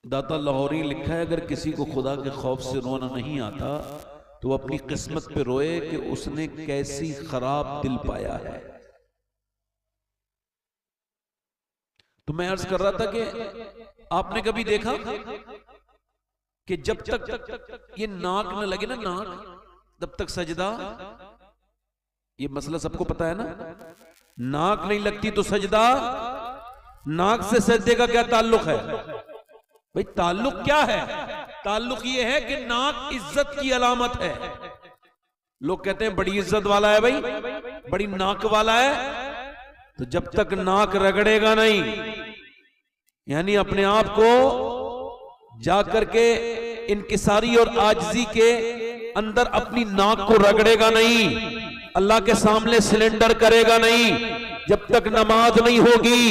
दाता लाहौरी लिखा है, अगर किसी को खुदा के खौफ से रोना नहीं आता तो वो अपनी किस्मत पे रोए कि उसने कैसी खराब दिल पाया है। तो मैं अर्ज कर रहा था कि आपने कभी देखा कि जब तक ये नाक न लगे ना, नाक, तब तक सजदा, ये मसला सबको पता है ना, नाक नहीं लगती तो सजदा, नाक से सजदे का क्या ताल्लुक है भाई? ताल्लुक क्या है? ताल्लुक ये है कि नाक इज्जत की अलामत है। लोग कहते हैं बड़ी इज्जत वाला है भाई, बड़ी नाक वाला है, तो जब तक नाक रगड़ेगा नहीं, यानी अपने आप को जाकर के इनकिसारी और आजिजी के अंदर अपनी नाक को रगड़ेगा नहीं, अल्लाह के सामने सिलेंडर करेगा नहीं, जब तक नमाज नहीं होगी।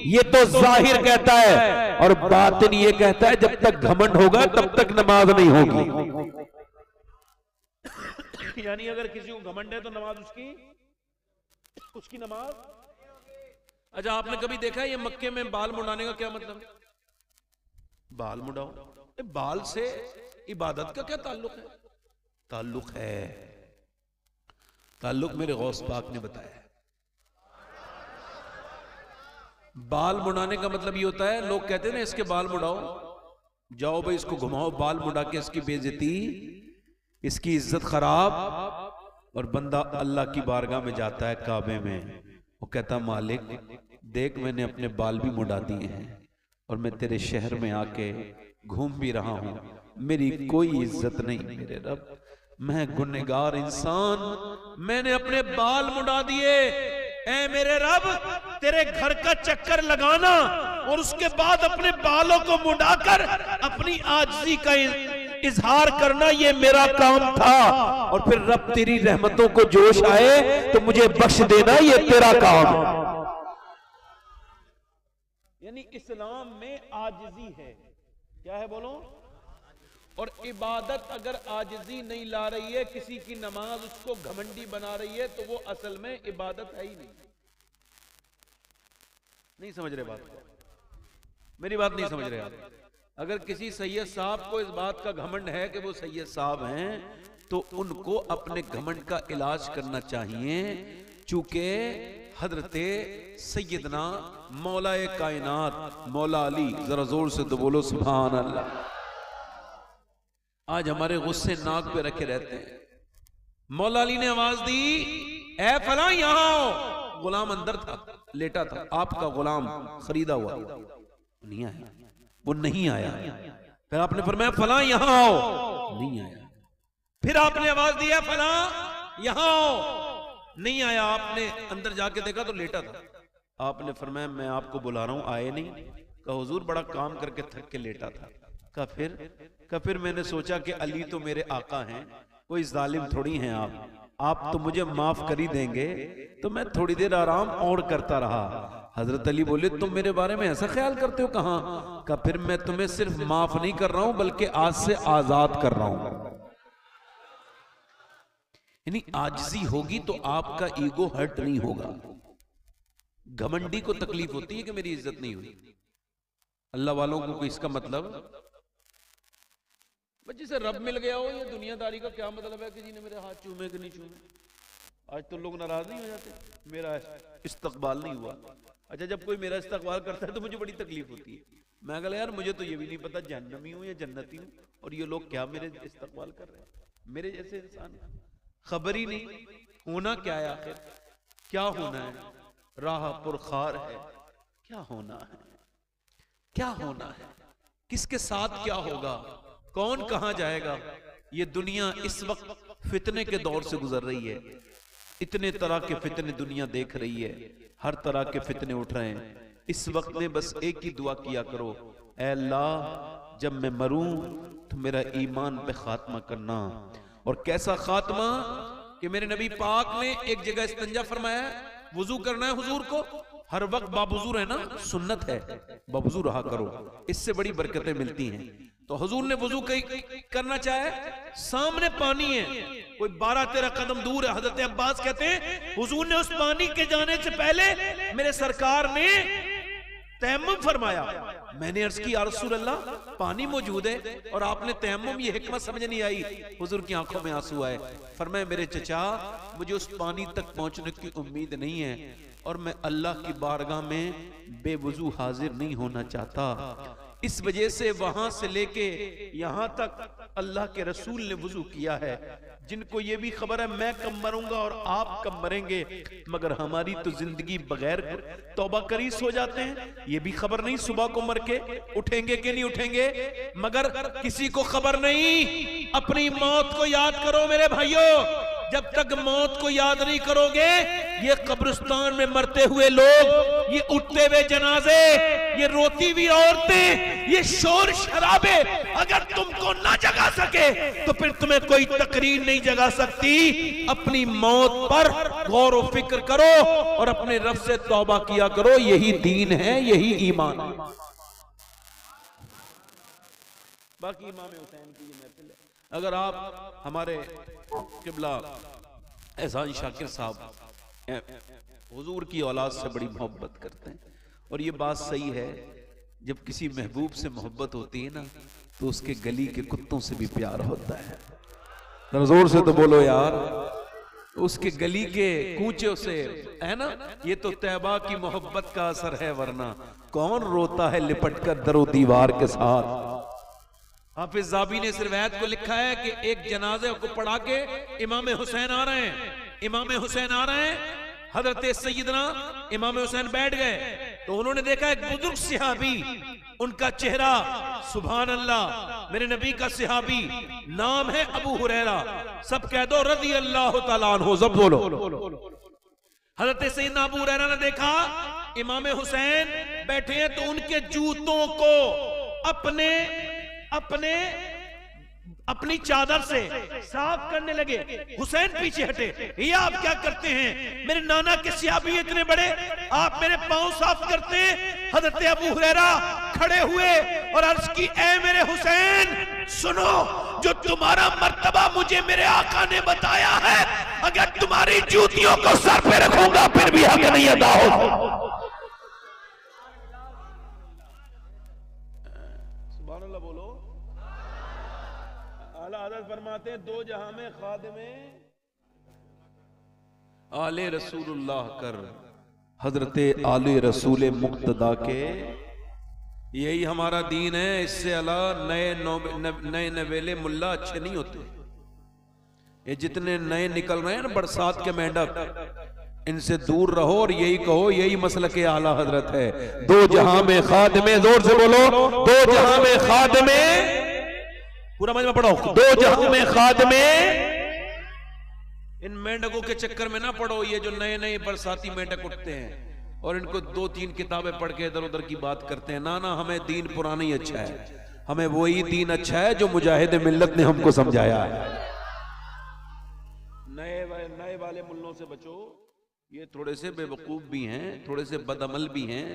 ये तो जाहिर कहता है, और बातिन ये कहता है जब तक घमंड होगा तब तक नमाज नहीं होगी। यानी अगर किसी को घमंड है तो नमाज उसकी नमाज। अच्छा, आपने कभी देखा है ये मक्के में बाल मुड़ाने का क्या मतलब? बाल मुड़ाओ, बाल से इबादत का क्या ताल्लुक है? ताल्लुक है, ताल्लुक मेरे गौस पाक ने बताया। बाल मुड़ाने का मतलब ये होता है, लोग कहते हैं ना इसके बाल मुड़ाओ, जाओ भाई इसको घुमाओ, बाल मुड़ा के इसकी बेइज्जती, इसकी इज्जत खराब, और बंदा अल्लाह की बारगाह में जाता है काबे में, वो कहता मालिक देख मैंने अपने बाल भी मुड़ा दिए हैं और मैं तेरे शहर में आके घूम भी रहा हूं, मेरी कोई इज्जत नहीं मेरे रब, मैं गुनहगार इंसान, मैंने अपने बाल मुड़ा दिए। ऐ मेरे रब, तेरे घर का चक्कर लगाना और उसके बाद अपने बालों को मुड़ाकर अपनी आजिज़ी का इजहार करना, ये मेरा काम था, और फिर रब तेरी रहमतों को जोश आए तो मुझे बख्श देना, ये तेरा काम। यानी इस्लाम में आजिज़ी है, क्या है बोलो? और इबादत अगर आजिज़ी नहीं ला रही है, किसी की नमाज उसको घमंडी बना रही है, तो वो असल में इबादत है ही नहीं समझ रहे बात को? मेरी बात नहीं समझ रहे आप? अगर किसी सैयद साहब को इस बात का घमंड है कि वो सैयद साहब हैं, तो उनको अपने घमंड का इलाज करना चाहिए, चूंकि हजरते सैयदना मौलाए कायनात मौला अली, जरा जोर से तो बोलो सुभान अल्लाह, आज हमारे गुस्से नाक पे रखे रहते हैं। मौला अली ने आवाज दी, ऐ फला यहां आओ। गुलाम अंदर था, लेटा था, आपका गुलाम खरीदा हुआ, नहीं आया, वो नहीं आया। फिर आपने फरमाया फला यहां आओ, नहीं आया। फिर आपने आवाज दी, फला यहां आओ, नहीं आया। आपने अंदर जाके देखा तो लेटा था। आपने फरमाया मैं आपको बुला रहा हूं, आए नहीं। कहा हुजूर बड़ा काम करके थक के लेटा था। कहा फिर मैंने सोचा कि अली तो मेरे आका हैं, कोई जालिम थोड़ी हैं आप तो मुझे माफ कर ही देंगे, तो मैं थोड़ी देर आराम और करता रहा। हजरत अली बोले तुम मेरे बारे में ऐसा ख्याल करते हो? कहा फिर मैं तुम्हें सिर्फ माफ नहीं कर रहा हूं बल्कि आज से आजाद कर रहा हूं। यानी आजिज़ी होगी तो आपका ईगो हर्ट नहीं होगा। घमंडी को तकलीफ होती है कि मेरी इज्जत नहीं हुई। अल्लाह वालों को इसका मतलब जिसे रब मिल गया हो, ये दुनियादारी का क्या मतलब है? किसी ने मेरे हाथ चूमे कि नहीं चूमे? आज तो लोग नाराज नहीं हो जाते, मेरा इस्तकबाल नहीं हुआ। अच्छा, जब कोई मेरा इस्तकबाल करता है तो मुझे बड़ी तकलीफ होती है। मैं कहता यार मुझे तो ये भी नहीं पता जहन्नमी हूं या जन्नती हूं, और ये लोग क्या मेरे इस्तकबाल कर रहे हैं? मेरे जैसे इंसान, खबर ही नहीं होना क्या है, आखिर क्या होना है? राह पुरखार है, क्या होना है? क्या होना है? किसके साथ क्या होगा? कौन कहां जाएगा? ये दुनिया इस वक्त फितने के दौर से गुजर रही है। इतने तरह के फितने दुनिया देख रही है, हर तरह के फितने उठ रहे हैं। इस वक्त में बस एक ही दुआ किया करो, ऐ अल्लाह जब मैं मरूं तो मेरा ईमान पे खात्मा करना। और कैसा खात्मा कि मेरे नबी पाक ने एक जगह इस्तंजा फरमाया, वुजू करना है हुजूर को, हर वक्त बावुजू रहना सुन्नत है, बावुजू रहा करो, इससे बड़ी बरकतें मिलती हैं। तो हुजूर ने वुजू करना चाहे, सामने पानी है, कोई 12-13 कदम दूर है। हजरत अब्बास कहते हैं हुजूर ने उस पानी के जाने से पहले मेरे सरकार ने तयम्मुम फरमाया, मैंने अर्ज की या रसूल अल्लाह, पानी मौजूद है और आपने तयम्मुम, ये हिकमत समझ नहीं आई। हुजूर की आंखों में आंसू आए। फरमाया मेरे चचा, मुझे उस पानी तक पहुंचने की उम्मीद नहीं है और मैं अल्लाह की बारगाह में बेवुजू हाजिर नहीं होना चाहता। इस वजह से वहां से लेके यहां तक अल्लाह के रसूल ने वुजू किया है। जिनको ये भी खबर है मैं कब मरूंगा और आप कब मरेंगे, मगर हमारी तो जिंदगी बगैर तौबा करीस हो जाते हैं। ये भी खबर नहीं सुबह को मर के उठेंगे कि नहीं उठेंगे, मगर किसी को खबर नहीं। अपनी मौत को याद करो मेरे भाइयों। जब तक मौत को याद नहीं करोगे, ये कब्रिस्तान में मरते हुए लोग, ये उठते हुए जनाजे, ये रोती हुई औरतें, ये शोर शराबे अगर तुमको ना जगा सके तो फिर तुम्हें कोई तकरीर नहीं जगा सकती। अपनी मौत पर गौर व फिक्र करो और अपने रब से तौबा किया करो। यही दीन है, यही ईमान है। बाकी इमाम हुसैन की ये महफिल है। अगर आप हमारे किबला एहसान शाकिर साहब हुजूर की औलाद से बड़ी मोहब्बत करते हैं, और ये बात सही है, जब किसी महबूब से मोहब्बत होती है ना तो उसके गली के कुत्तों से भी प्यार होता है। जोर से तो बोलो यार, उसके गली के कूचों से, है ना। ये तो तैबा की मोहब्बत का असर है, वरना कौन रोता है लिपट कर दरो दीवार के साथ। हाफिज ज़ाबी ने इस रिवायत को लिखा है कि एक जनाजे को पढ़ा के इमाम हुसैन आ रहे हैं, इमाम हुसैन आ रहे हैं, हजरत सैयदना इमाम हुसैन बैठ गए तो उन्होंने देखा एक बुजुर्ग सहाबी, उनका चेहरा सुभान अल्लाह, मेरे नबी का सहाबी, नाम है अबू हुरैरा, सब कह दो रज़ी अल्लाह तआला अन्हु, सब बोलो। हजरत सैयदना अबू हुरैरा ने देखा इमाम हुसैन बैठे हैं तो उनके जूतों को अपनी चादर से साफ करने लगे। हुसैन पीछे हटे, ये आप क्या करते हैं, मेरे नाना के सहाबी इतने बड़े, आप मेरे पांव साफ करते हैं। हजरत अबू हुरैरा खड़े हुए और अर्ज की, ऐ मेरे हुसैन सुनो, जो तुम्हारा मर्तबा मुझे मेरे आका ने बताया है, अगर तुम्हारी जूतियों को सर पे रखूंगा फिर भी हक नहीं अदा हो। फरमाते हैं दो जहां में खादिमे आले रसूलुल्लाह कर, हजरते आले रसूल मुक्तदा के, यही हमारा दीन है। इससे अलावा नए नवेले मुल्ला अच्छे नहीं होते। ये जितने नए निकल रहे हैं ना बरसात के मेंढक, इनसे दूर रहो और यही कहो यही मसलक आला हजरत है। दो जहां में खादिमे, जोर से बोलो, दो जहां में खादिमे, पूरा मजमा पढ़ो, दो जहां में खादिमे। इन मेंढकों के चक्कर में ना पड़ो, ये जो नए नए बरसाती मेंढक उठते हैं और इनको दो तीन किताबें पढ़ के इधर उधर की बात करते हैं। ना ना, हमें दीन पुराना ही अच्छा है, हमें वही दीन अच्छा है जो मुजाहिद मिल्लत ने हमको समझाया है। नए वाले मुल्लों से बचो, ये थोड़े से बेवकूफ भी हैं, थोड़े से बदअमल भी हैं,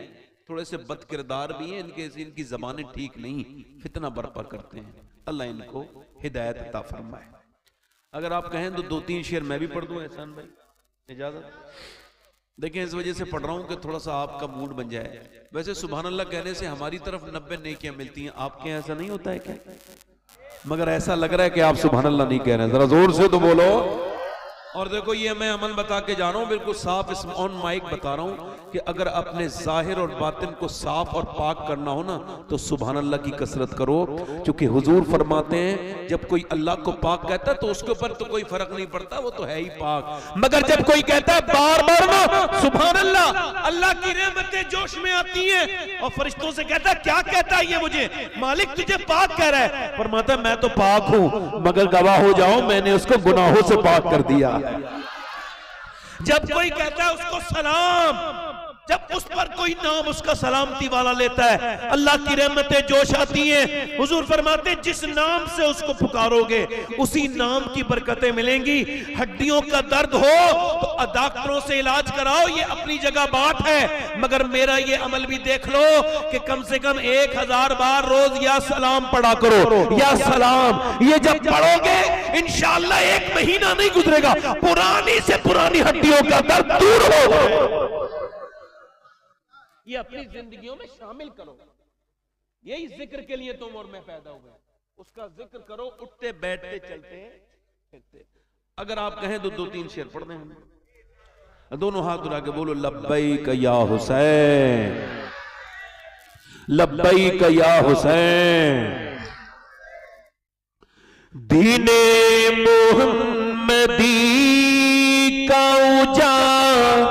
थोड़े से बद किरदार भी हैं, इनकी जबानें ठीक नहीं, फितना बर्पा करते हैं। अल्लाह इनको हिदायत अता फरमाए। अगर आप कहें तो दो तीन शेर मैं भी पढ़ दूं एहसान भाई, इजाजत? देखें, इस वजह से पढ़ रहा हूं कि थोड़ा सा आपका मूड बन जाए। वैसे सुभान अल्लाह कहने से हमारी तरफ 90 नेकियां मिलती हैं, आपके ऐसा नहीं होता है क्या? मगर ऐसा लग रहा है कि आप सुभान अल्लाह नहीं कह रहे हैं, जरा जोर से तो बोलो। और देखो, ये मैं अमल बता के जा रहा हूं, बिल्कुल साफ इस ऑन माइक बता रहा हूं कि अगर अपने जाहिर और बातिन को साफ और पाक करना हो ना तो सुभान अल्लाह की कसरत करो। क्योंकि हुजूर फरमाते हैं जब कोई अल्लाह को पाक कहता है तो उसके ऊपर तो कोई फर्क नहीं पड़ता, वो तो है ही पाक। मगर जब कोई कहता है बार बार ना सुभान अल्लाह, अल्लाह की रहमतें जोश में आती हैं और फरिश्तों से कहता है क्या कहता है ये मुझे, मालिक तुझे पाक कह रहा है। फरमाता है मैं तो पाक हूं, मगर गवाह हो जाओ मैंने उसको गुनाहों से पाक कर दिया। जब कोई कहता है उसको सलाम, जब उस पर कोई नाम उसका सलामती वाला लेता है, अल्लाह की रहमतें जोश आती हैं। हुजूर फरमाते जिस नाम से उसको पुकारोगे उसी नाम की बरकतें मिलेंगी। हड्डियों का दर्द हो तो डॉक्टरों से इलाज कराओ, ये अपनी जगह बात है, मगर मेरा ये अमल भी देख लो कि कम से कम 1000 बार रोज या सलाम पढ़ा करो, या सलाम। ये जब पढ़ोगे इंशाअल्लाह 1 महीना नहीं गुजरेगा, पुरानी से पुरानी हड्डियों का दर्द दूर होगा। ये अपनी जिंदगियों में शामिल करो। यही जिक्र के लिए तुम और मैं पैदा हुए, उसका जिक्र करो उठते बैठते चलते फिरते। अगर आप कहें तो 2-3 शेर पढ़ दें हम, दोनों हाथ उठा के बोलो लब्बैक या हुसैन, लब्बैक या हुसैन। दीने मोहम्मदी का उजाला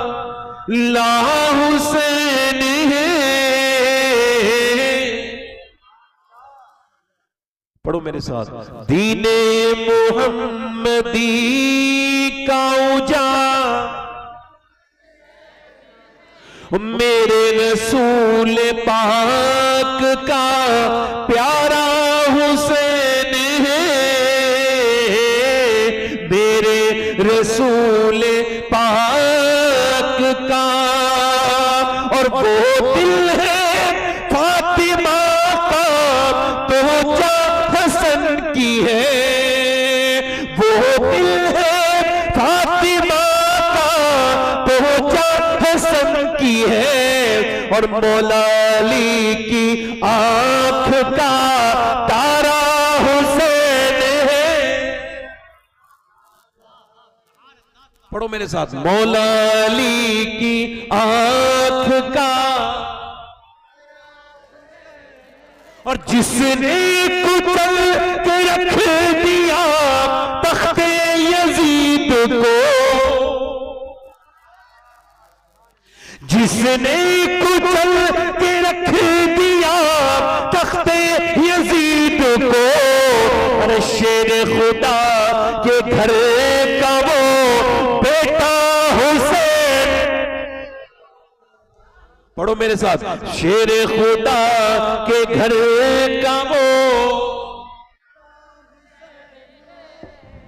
हुसैन है। पढ़ो मेरे साथ, दीने मोहम्मदी का उजाला मेरे रसूल पाक का प्यारा हुसैन है। मेरे रसूल पाक का और वो दिल है फातिमा का तो हसन की है। वो दिल है फातिमा का तो हसन की है। और मौला अली की आंख का तारा हुसैन है। पढ़ो मेरे साथ, मौला अली की आंख का। और जिसने कुचल के रख दिया तख्ते यजीद को, जिसने कुचल के रख दिया तख्ते यजीद को। और शेर खुदा के घर का वो बेटा हुसैन। पढ़ो मेरे साथ, शेर खुदा के घर का वो।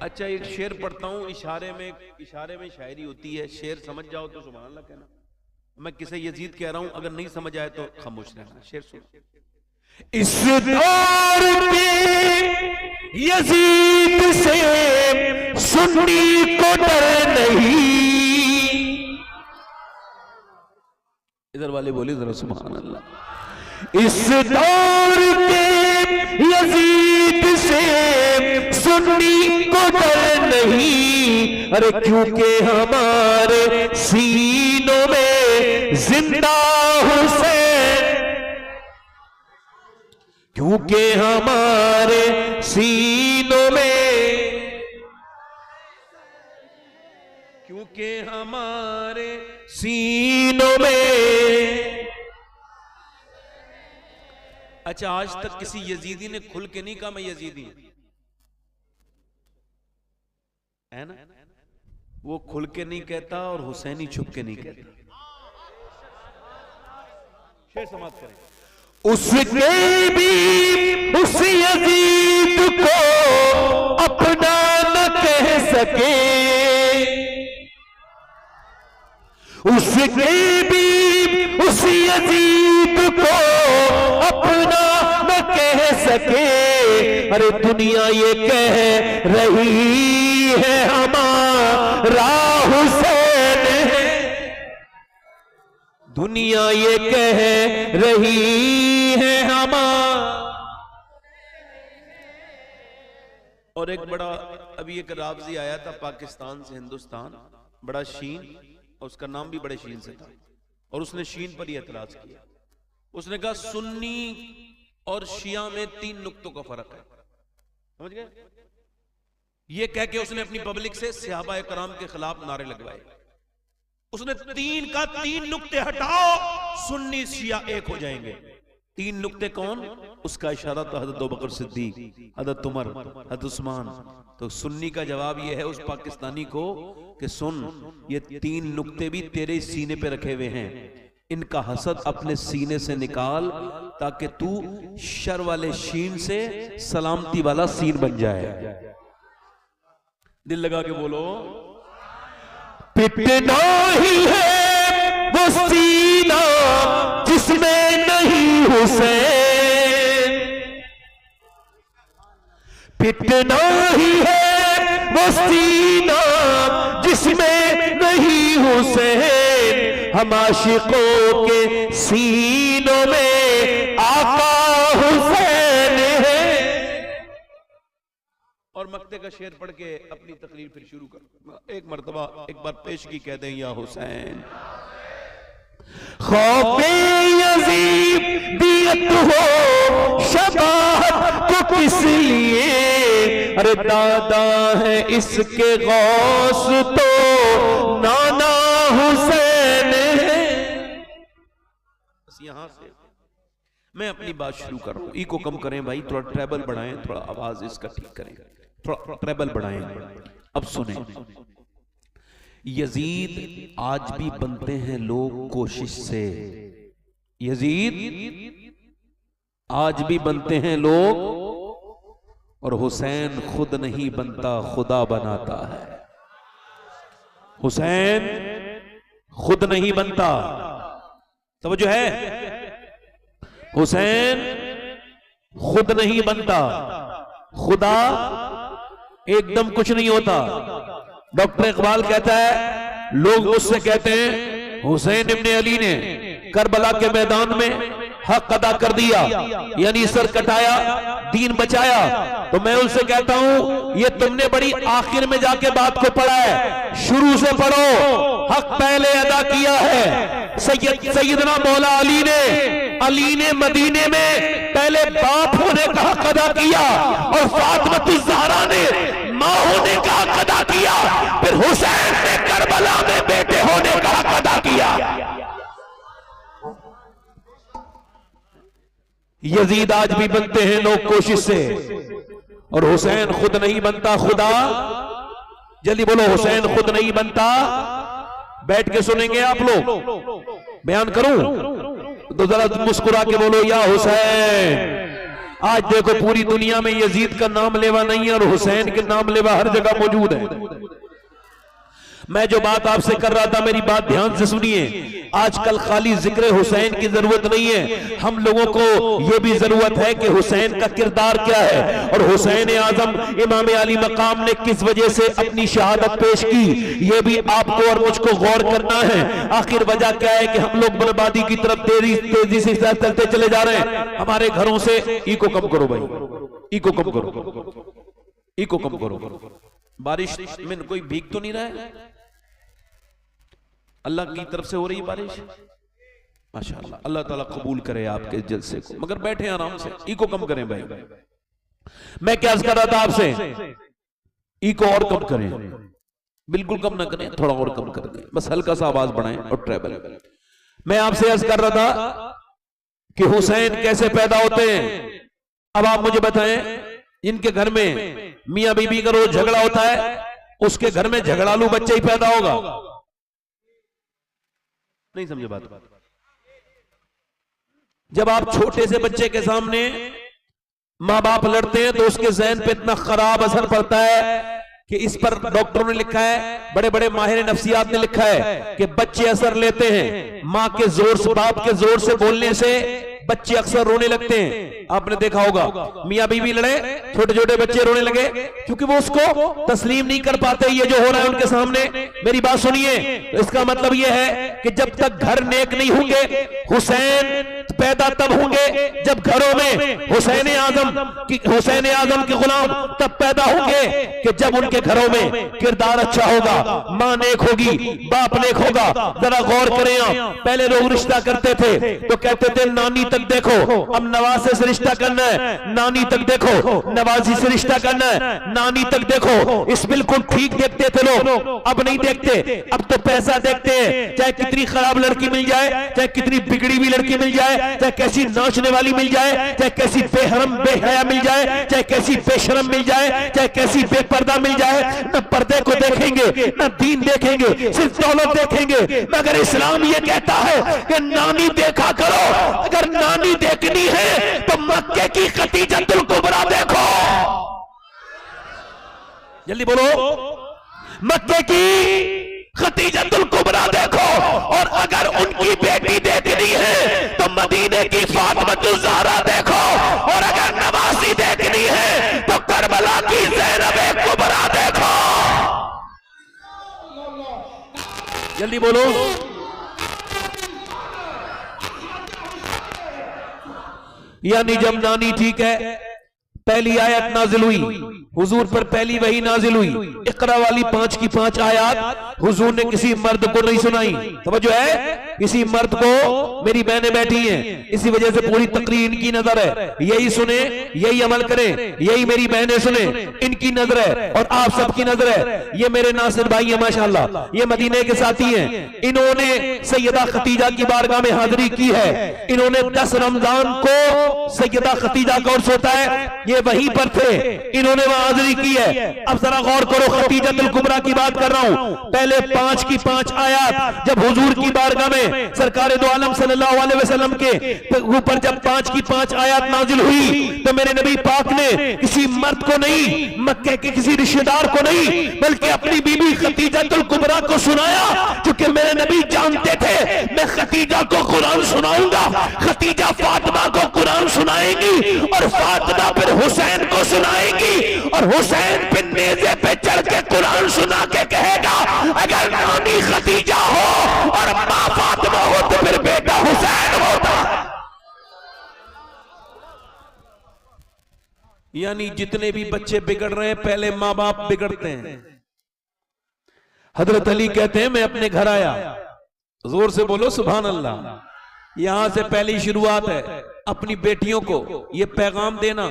अच्छा एक शेर पढ़ता हूं, इशारे में शायरी होती है। शेर समझ जाओ तो सुभान अल्लाह कहना। मैं किसे यजीद कह रहा हूं, अगर नहीं समझ आए तो खामोश रहना। शेर सुनो। इस दौर के यजीद से सुन्नी को डर नहीं। इधर वाले बोले जरा सुभान अल्लाह। इस दौर के यजीद से सुन्नी को डर नहीं। अरे क्योंकि हमारे सीनों में जिंदा हुसैन, क्योंकि हमारे सीनों में, क्योंकि हमारे सीनों में। अच्छा आज तक किसी यजीदी ने खुल के नहीं कहा मैं यजीदी है ना? वो खुल के नहीं कहता और हुसैनी छुप के नहीं कहता। शेर समाप्त करें। उसके भी उस यजीद को अपना न कह सके, उसके भी उस यजीद को अपना न कह सके। अरे दुनिया ये कह रही है हमारा हुसैन है। दुनिया ये कह रही है हमारा। और एक बड़ा अभी एक रावजी आया था पाकिस्तान से हिंदुस्तान, बड़ा शीन, और उसका नाम भी बड़े शीन से था। और उसने शीन पर ही एतराज किया। उसने कहा सुन्नी और शिया में 3 नुक्तों का फर्क है। समझ गए? ये कह के उसने अपनी पब्लिक से सहाबा कराम के खिलाफ नारे लगवाए। उसने 3 नुक्ते हटाओ, सुन्नी शिया एक हो जाएंगे। 3 नुक्ते कौन? उसका इशारा था हज़रत अबू बकर सिद्दीक, हज़रत उमर, हज़रत उस्मान। तो सुन्नी का जवाब यह है उस पाकिस्तानी को कि सुन, ये 3 नुक्ते भी तेरे सीने पे रखे हुए हैं। इनका हसद अपने सीने से निकाल ताकि तू शर वाले शीन से सलामती वाला सीन बन जाए। दिल लगा के बोलो। पिटना ही है वो सीना जिसमें नहीं हुसैन, पिटना ही है वो सीना जिसमें नहीं हुसैन। हम आशिकों के सीनों में आका और मक्ते का शेर पढ़ के अपनी तकरीर फिर शुरू कर। एक मर्तबा एक बार पेशगी कह दें, या हुसैन खौफे यजीद दियत हो शबाहत को किस लिए, अरे दादा है इसके गौस तो नाना हुसैन है। यहां से मैं अपनी बात शुरू कर रहा हूं। ई को कम करें भाई, थोड़ा ट्रेबल बढ़ाएं, थोड़ा आवाज इसका ठीक करें, थोड़ा ट्रेबल बढ़ाएं। अब सुने, यजीद आज भी बनते हैं लोग कोशिश से, यजीद आज भी बनते हैं लोग, और हुसैन खुद नहीं बनता खुदा बनाता है। हुसैन खुद नहीं बनता, समझो है, हुसैन खुद नहीं बनता, खुदा एकदम कुछ नहीं होता। डॉक्टर इकबाल कहता है, लोग मुझसे कहते हैं हुसैन इब्ने अली ने करबला के मैदान में हक अदा कर दिया, यानी सर कटाया, दीन बचाया। तो मैं उनसे कहता हूं, ये तुमने बड़ी आखिर में जाके बात को पढ़ा है, शुरू से पढ़ो। हक पहले अदा किया है। सैयदना मौला अली ने मदीने में पहले बाप होने का हक अदा किया, और फातिमा ज़हरा ने मां होने का हक अदा किया, फिर हुसैन ने करबला में बेटे होने का हक अदा किया। यजीद आज भी बनते हैं लोग कोशिश से, और हुसैन खुद नहीं बनता खुदा। जल्दी बोलो, हुसैन खुद नहीं बनता। बैठ के सुनेंगे आप लोग, बयान करूं तो जरा मुस्कुरा के बोलो, या हुसैन। आज देखो पूरी दुनिया में यजीद का नाम लेवा नहीं है, और हुसैन के नाम लेवा हर जगह मौजूद है। मैं जो बात आपसे कर रहा था, मेरी बात ध्यान से सुनिए। आजकल खाली जिक्र हुसैन की जरूरत नहीं है, हम लोगों को यह भी जरूरत है कि हुसैन का किरदार क्या है, और हुसैन आजम इमाम अली मकाम ने किस वजह से अपनी शहादत पेश की, यह भी आपको और मुझको गौर करना है। आखिर वजह क्या है कि हम लोग बर्बादी की तरफ तेजी से चलते चले जा रहे हैं। हमारे घरों से ई को कम करो भाई, ई को कम करो, ई को कम करो। बारिश में कोई भीग तो नहीं रहा है? अल्लाह की तरफ से हो रही बारिश, माशाअल्लाह। अल्लाह ताला कबूल करे आपके जलसे को, मगर बैठे आराम से। ई को कम करें भाई। मैं क्या कर रहा था आपसे, ई को और कम करें, बिल्कुल कम ना करें, थोड़ा और कम कर दें, बस हल्का सा आवाज बढ़ाएं और ट्रेबल। मैं आपसे अर्ज कर रहा था कि हुसैन कैसे पैदा होते हैं। अब आप मुझे बताएं, इनके घर में मियां बीबी का रोज झगड़ा होता है, उसके घर में झगड़ालू बच्चा ही पैदा होगा। नहीं समझे बात? जब आप छोटे से बच्चे के सामने मां बाप लड़ते हैं तो उसके ज़हन पे इतना खराब असर पड़ता है कि इस पर डॉक्टरों ने लिखा है, बड़े बड़े माहिर नफ्सियात ने लिखा है कि बच्चे असर लेते हैं मां के जोर से, बाप के जोर से बोलने से बच्चे अक्सर रोने लगते हैं। आपने देखा होगा, मियां बीवी लड़े, छोटे छोटे बच्चे रोने लगे, क्योंकि वो उसको तस्लीम नहीं कर पाते ये जो हो रहा है उनके सामने। मेरी बात सुनिए, इसका मतलब ये है कि जब तक घर नेक नहीं होंगे, हुसैन पैदा तब होंगे जब घरों में हुसैन आजम के गुलाम तब पैदा होंगे कि जब उनके घरों में किरदार अच्छा होगा, मां नेक होगी, बाप नेक होगा। जरा गौर करें आप, पहले लोग रिश्ता करते थे तो कहते थे नानी तक देखो, अब नवासे से रिश्ता करना है, नानी तक देखो, नवाजी से रिश्ता करना है, नानी तक देखो। इस बिल्कुल ठीक देखते थे लोग, अब नहीं देखते, अब तो पैसा देखते हैं। चाहे कितनी खराब लड़की मिल जाए, चाहे कितनी बिगड़ी हुई लड़की मिल जाए, चाहे कैसी नाचने वाली मिल जाए, चाहे कैसी बेहरम बेहया मिल जाए, चाहे कैसी बेशरम मिल जाए, चाहे कैसी बेपर्दा मिल जाए, न पर्दे को देखेंगे न दीन देखेंगे, सिर्फ दौलत देखेंगे। मगर इस्लाम ये कहता है कि नानी देखा करो। अगर नानी देखनी है तो मक्के की खतीजतुल कुबरा देखो। जल्दी बोलो, मक्के की खतीजतुल कुबरा देखो। और अगर उनकी बेटी देखनी है तो मदीने की फातिमा ज़हरा देखो। और अगर नवासी देखनी है तो करबला की ज़ैनब कुबरा देखो। जल्दी बोलो, यानी जब नानी ठीक है, पहली आयत नाजिल हुई हुजूर पर पहली वही नाजिल हुई, इकरा वाली 5 की 5 आयत हुजूर ने किसी मर्द को नहीं सुनाई। समझो है, किसी मर्द को, मेरी बहनें बैठी हैं, इसी वजह से पूरी तकरीर इनकी नजर है, यही सुने, यही अमल करें, यही मेरी बहनें सुने, इनकी नजर है और आप सबकी नजर है। ये मेरे नासिर भाई है माशाल्लाह, ये मदीने के साथी हैं, इन्होंने सैयदा खतीजा की बारगाह में हाजिरी की है। इन्होंने 10 रमजान को सैयदा खतीजा का उर्स होता है, ये वहीं पर थे, इन्होंने वहां हाजिरी की है। अब जरा गौर करो, खतीजतुल कुबरा की बात कर रहा हूं। पहले 5 की 5 आयत जब हुजूर की बारगाह में सरकार दो आलम सल्लल्लाहु अलैहि वसल्लम के ऊपर जब 5 की 5 आयत नाजिल हुई, तो मेरे नबी पाक ने किसी मर्द को नहीं, मक्के के किसी रिश्तेदार को नहीं, बल्कि अपनी बीबी खतीजतुल कुबरा को सुनाया, क्योंकि मेरे नबी जानते थे मैं खतीजा को कुरान सुनाऊंगा, खतीजा फातिमा को कुरान सुनाएंगी और फातिमा फिर हुसैन को सुनाएंगी और हुसैन फिर नेज़े पे चढ़ के कुरान सुना के कहेगा अगर नानी खतीजा हो और मां फातिमा हो तो फिर बेटा हुसैन होता। यानी जितने भी बच्चे बिगड़ रहे हैं पहले माँ बाप बिगड़ते हैं। हजरत अली कहते हैं मैं अपने घर आया, जोर से बोलो सुभान अल्लाह, यहां से पहली शुरुआत है, अपनी बेटियों को ये पैगाम देना,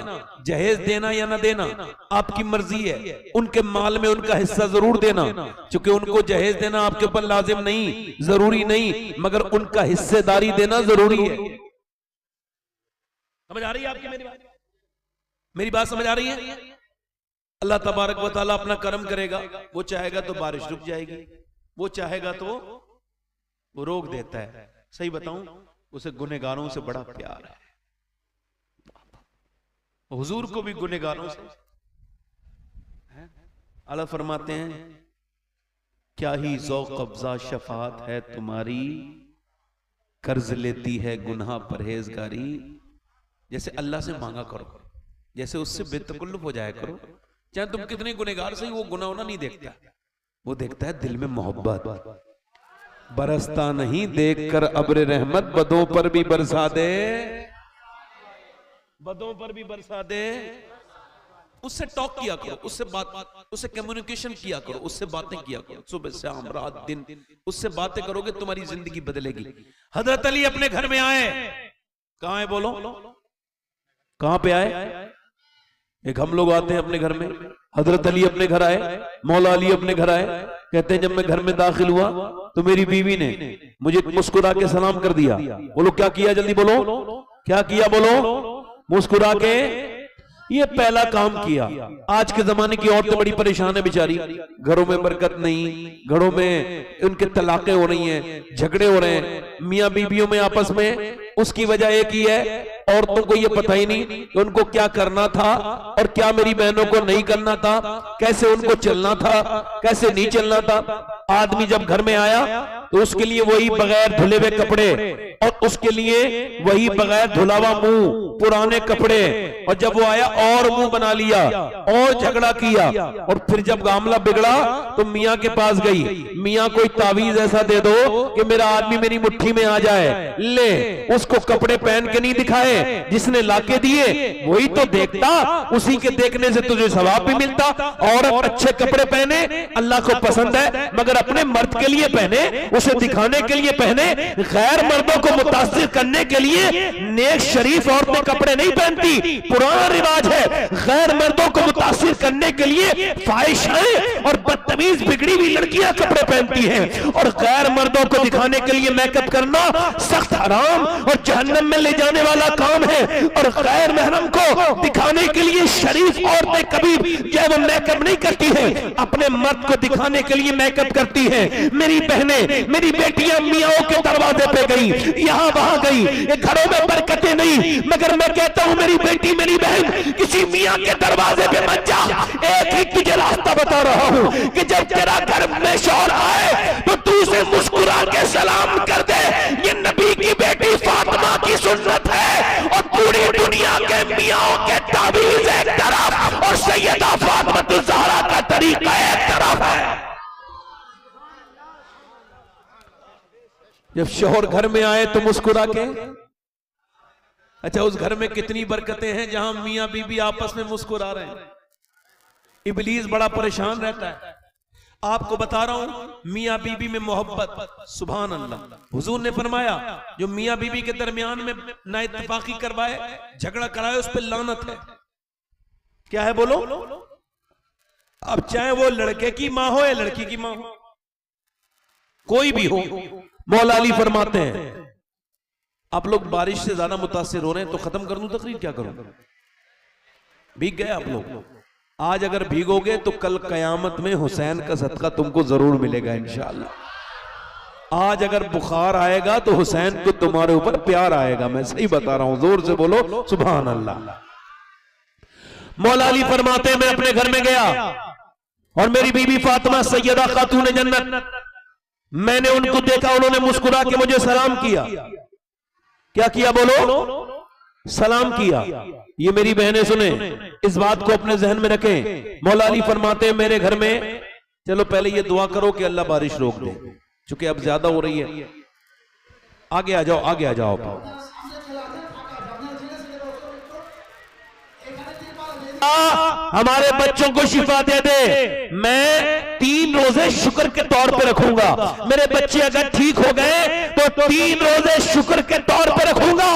जहेज देना या ना देना आपकी मर्जी है, उनके माल में उनका हिस्सा जरूर देना, क्योंकि उनको जहेज देना आपके ऊपर लाजिम नहीं, जरूरी नहीं, मगर उनका हिस्सेदारी देना जरूरी है। समझ आ रही है आपकी मेरी बात समझ आ रही है? अल्लाह तबारक व तआला अपना करम करेगा, वो चाहेगा तो बारिश रुक जाएगी, वो चाहेगा तो वो रोक देता है। सही बताऊं, उसे गुनहगारों से बड़ा प्यार है, हुजूर को भी गुनहगारों से। अल्लाह फरमाते हैं क्या ही ज़ौक़ अफ़ज़ा शफ़ाअत है तुम्हारी, कर्ज लेती है गुनाह परहेजगारी। जैसे अल्लाह से मांगा करो, जैसे उससे बेतकल्लुफ़ हो जाया करो, चाहे तुम कितने गुनहगार से, वो गुनाह होना नहीं देखता, वो देखता है दिल में मोहब्बत। बरसता नहीं देखकर अब्र रहमत, बदों पर भी बरसा दे, बदों पर भी बरसा दे। उससे टॉक किया करो, उससे बात, उससे कम्युनिकेशन किया करो, उससे बातें किया करो, सुबह शाम रात दिन उससे बातें करोगे, तुम्हारी जिंदगी बदलेगी। हजरत अली अपने घर में आए, कहां है बोलो, कहां पे आए? एक हम लोग आते हैं अपने घर में, हजरत अली अपने घर आए, मौला अली अपने घर आए, कहते हैं जब मैं घर में दाखिल हुआ तो मेरी बीवी ने मुझे मुस्कुरा के सलाम कर दिया। बोलो क्या किया, जल्दी बोलो क्या किया, बोलो मुस्कुरा के। ये पहला काम किया। आज के जमाने की औरतें बड़ी परेशान है बेचारी, घरों में बरकत नहीं, घरों में उनके तलाकें हो रही हैं, झगड़े हो रहे हैं मियां बीवियों में आपस में। उसकी वजह एक ही है, औरतों को ये पता ही नहीं कि उनको क्या करना था और क्या मेरी बहनों को नहीं करना था, कैसे उनको चलना था, कैसे नहीं चलना था। आदमी जब घर में आया तो उसके लिए वही बगैर धुले हुए कपड़े और उसके लिए वही बगैर धुला हुआ मुंह, पुराने कपड़े, और जब वो आया और मुंह बना लिया और झगड़ा किया। और फिर जब मामला बिगड़ा तो मियां के पास गई, मियां कोई तावीज ऐसा दे दो कि मेरा आदमी मेरी मुट्ठी में आ जाए। ले, उसको कपड़े पहन के नहीं दिखाए, जिसने लाके दिए वही तो देखता, उसी के देखने से तुझे सवाब भी मिलता। औरत अच्छे कपड़े पहने अल्लाह को पसंद है, मगर अपने मर्द के लिए पहने, उसे दिखाने के लिए पहने। गैर मर्दों को मुतासिर करने के लिए नेक शरीफ औरतें कपड़े नहीं पहनती, पुराना रिवाज है। गैर मर्दों को मुतासिर करने के लिए फाहिशाएं और बदतमीज बिगड़ी हुई लड़कियां कपड़े पहनती हैं, और गैर मर्दों को दिखाने के लिए मेकअप करना सख्त हराम और जहन्नम में ले जाने वाला काम है। और गैर महरम को दिखाने के लिए शरीफ औरतें कभी जो है वो मेकअप नहीं करती हैं, अपने मर्द को दिखाने के लिए मेकअप करती हैं। मेरी बहनें, मेरी बेटियां मियाओं के दरवाजे पे गई, यहां वहां गई, ये घरों में बरकतें नहीं, मगर मैं कहता हूं मेरी बेटी मेरी बहन किसी मियां के दरवाजे पे मत जा। एक ही तुझे रास्ता बता रहा हूं कि जब तेरा घर में शौहर आए तो तू उसे मुस्कुरा के सलाम कर दे। ये नबी की बेटी फातिमा की सुन्नत है, और पूरी दुनिया के मियाओं के तावीज़ एक तरफ और सैयदा फातिमा ज़हरा का तरीका एक तरफ है। जब शौहर घर में आए तो मुस्कुरा के। अच्छा, उस घर में कितनी बरकतें हैं जहां मियां बीबी आपस में मुस्कुरा रहे हैं। इबलीस बड़ा परेशान रहता है। आपको बता रहा हूं मियां बीबी में मोहब्बत, सुभान अल्लाह। हुजूर ने फरमाया जो मियां बीबी के दरमियान में ना इत्तेफाकी करवाए, झगड़ा कराए, उस पर लानत है। क्या है बोलो? अब चाहे वो लड़के की मां हो या लड़की की मां हो, कोई भी हो, मौला अली फरमाते हैं। आप लोग बारिश से ज्यादा मुतासिर हो रहे हैं तो खत्म कर दूं तकरीर, क्या करूं? भीग गए आप लोग। आज अगर भीगोगे तो कल कयामत में हुसैन का सदका तुमको जरूर मिलेगा इंशाअल्लाह। आज अगर बुखार आएगा तो हुसैन को तुम्हारे ऊपर प्यार आएगा। मैं सही बता रहा हूं, जोर से बोलो सुभान अल्लाह। मौला अली फरमाते मैं अपने घर में गया और मेरी बीबी फातिमा सैयदा खातून जन्नत, मैंने उनको देखा, उन्होंने मुस्कुरा के मुझे सलाम किया। क्या किया बोलो? सलाम किया। ये मेरी बहनें सुने, इस बात को अपने जहन में रखें। मौला अली फरमाते हैं मेरे घर में, चलो पहले ये दुआ करो कि अल्लाह बारिश रोक दे, क्योंकि अब ज्यादा हो रही है। आगे आ जाओ, आगे आ जाओ। हमारे बच्चों को शिफा दे दे। मैं 3 रोजे शुक्र के तौर पे रखूंगा। मेरे बच्चे अगर ठीक हो गए तो 3 रोजे शुक्र के तौर पे रखूंगा।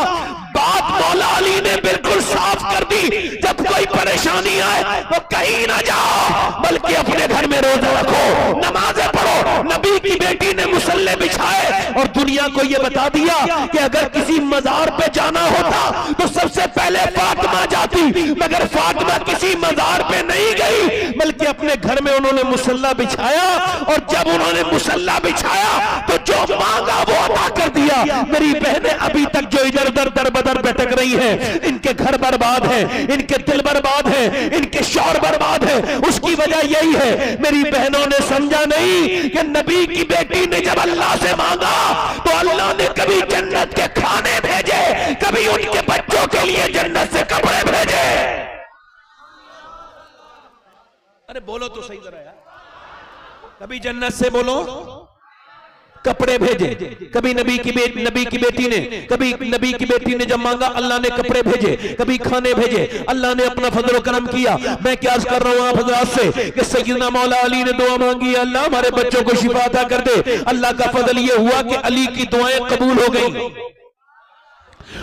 बात मौला अली ने बिल्कुल साफ कर दी। जब कोई परेशानी आए तो कहीं ना जाओ, बल्कि अपने घर में रोजा रखो, नमाजें पढ़ो। नबी की बेटी ने मुसल्ले बिछाए और दुनिया को यह बता दिया कि अगर किसी मजार पे जाना होता तो सबसे पहले फातिमा जाती, मगर फातिमा किसी मजार पे नहीं गई, बल्कि अपने घर में उन्होंने मुसल्ला बिछाया। और जब उन्होंने मुसल्ला बिछाया तो जो मांगा वो अता कर दिया। मेरी बहनें अभी तक जो इधर उधर दर बदर भटक रही है, इनके घर बर्बाद है, इनके दिल बर्बाद है, इनके शौहर बर्बाद है, उसकी वजह यही है मेरी बहनों ने समझा नहीं कि नबी की बेटी ने जब अल्लाह से मांगा तो अल्लाह ने कभी जन्नत के खाने भेजे, कभी उनके बच्चों के लिए जन्नत से कपड़े भेजे। अरे बोलो तो सही जरा यार। कभी जन्नत से बोलो कपड़े भेजे, कभी नबी की बेटी ने, कभी नबी की बेटी ने जब मांगा अल्लाह ने कपड़े भेजे, कभी खाने भेजे। अल्लाह ने अपना फजल करम किया। मैं क्या कर रहा हूं आप हजरात से कि सैयदना मौला अली ने दुआ मांगी, अल्लाह हमारे बच्चों को शिफा अता कर दे। अल्लाह का फजल यह हुआ कि अली की दुआएं कबूल हो गई।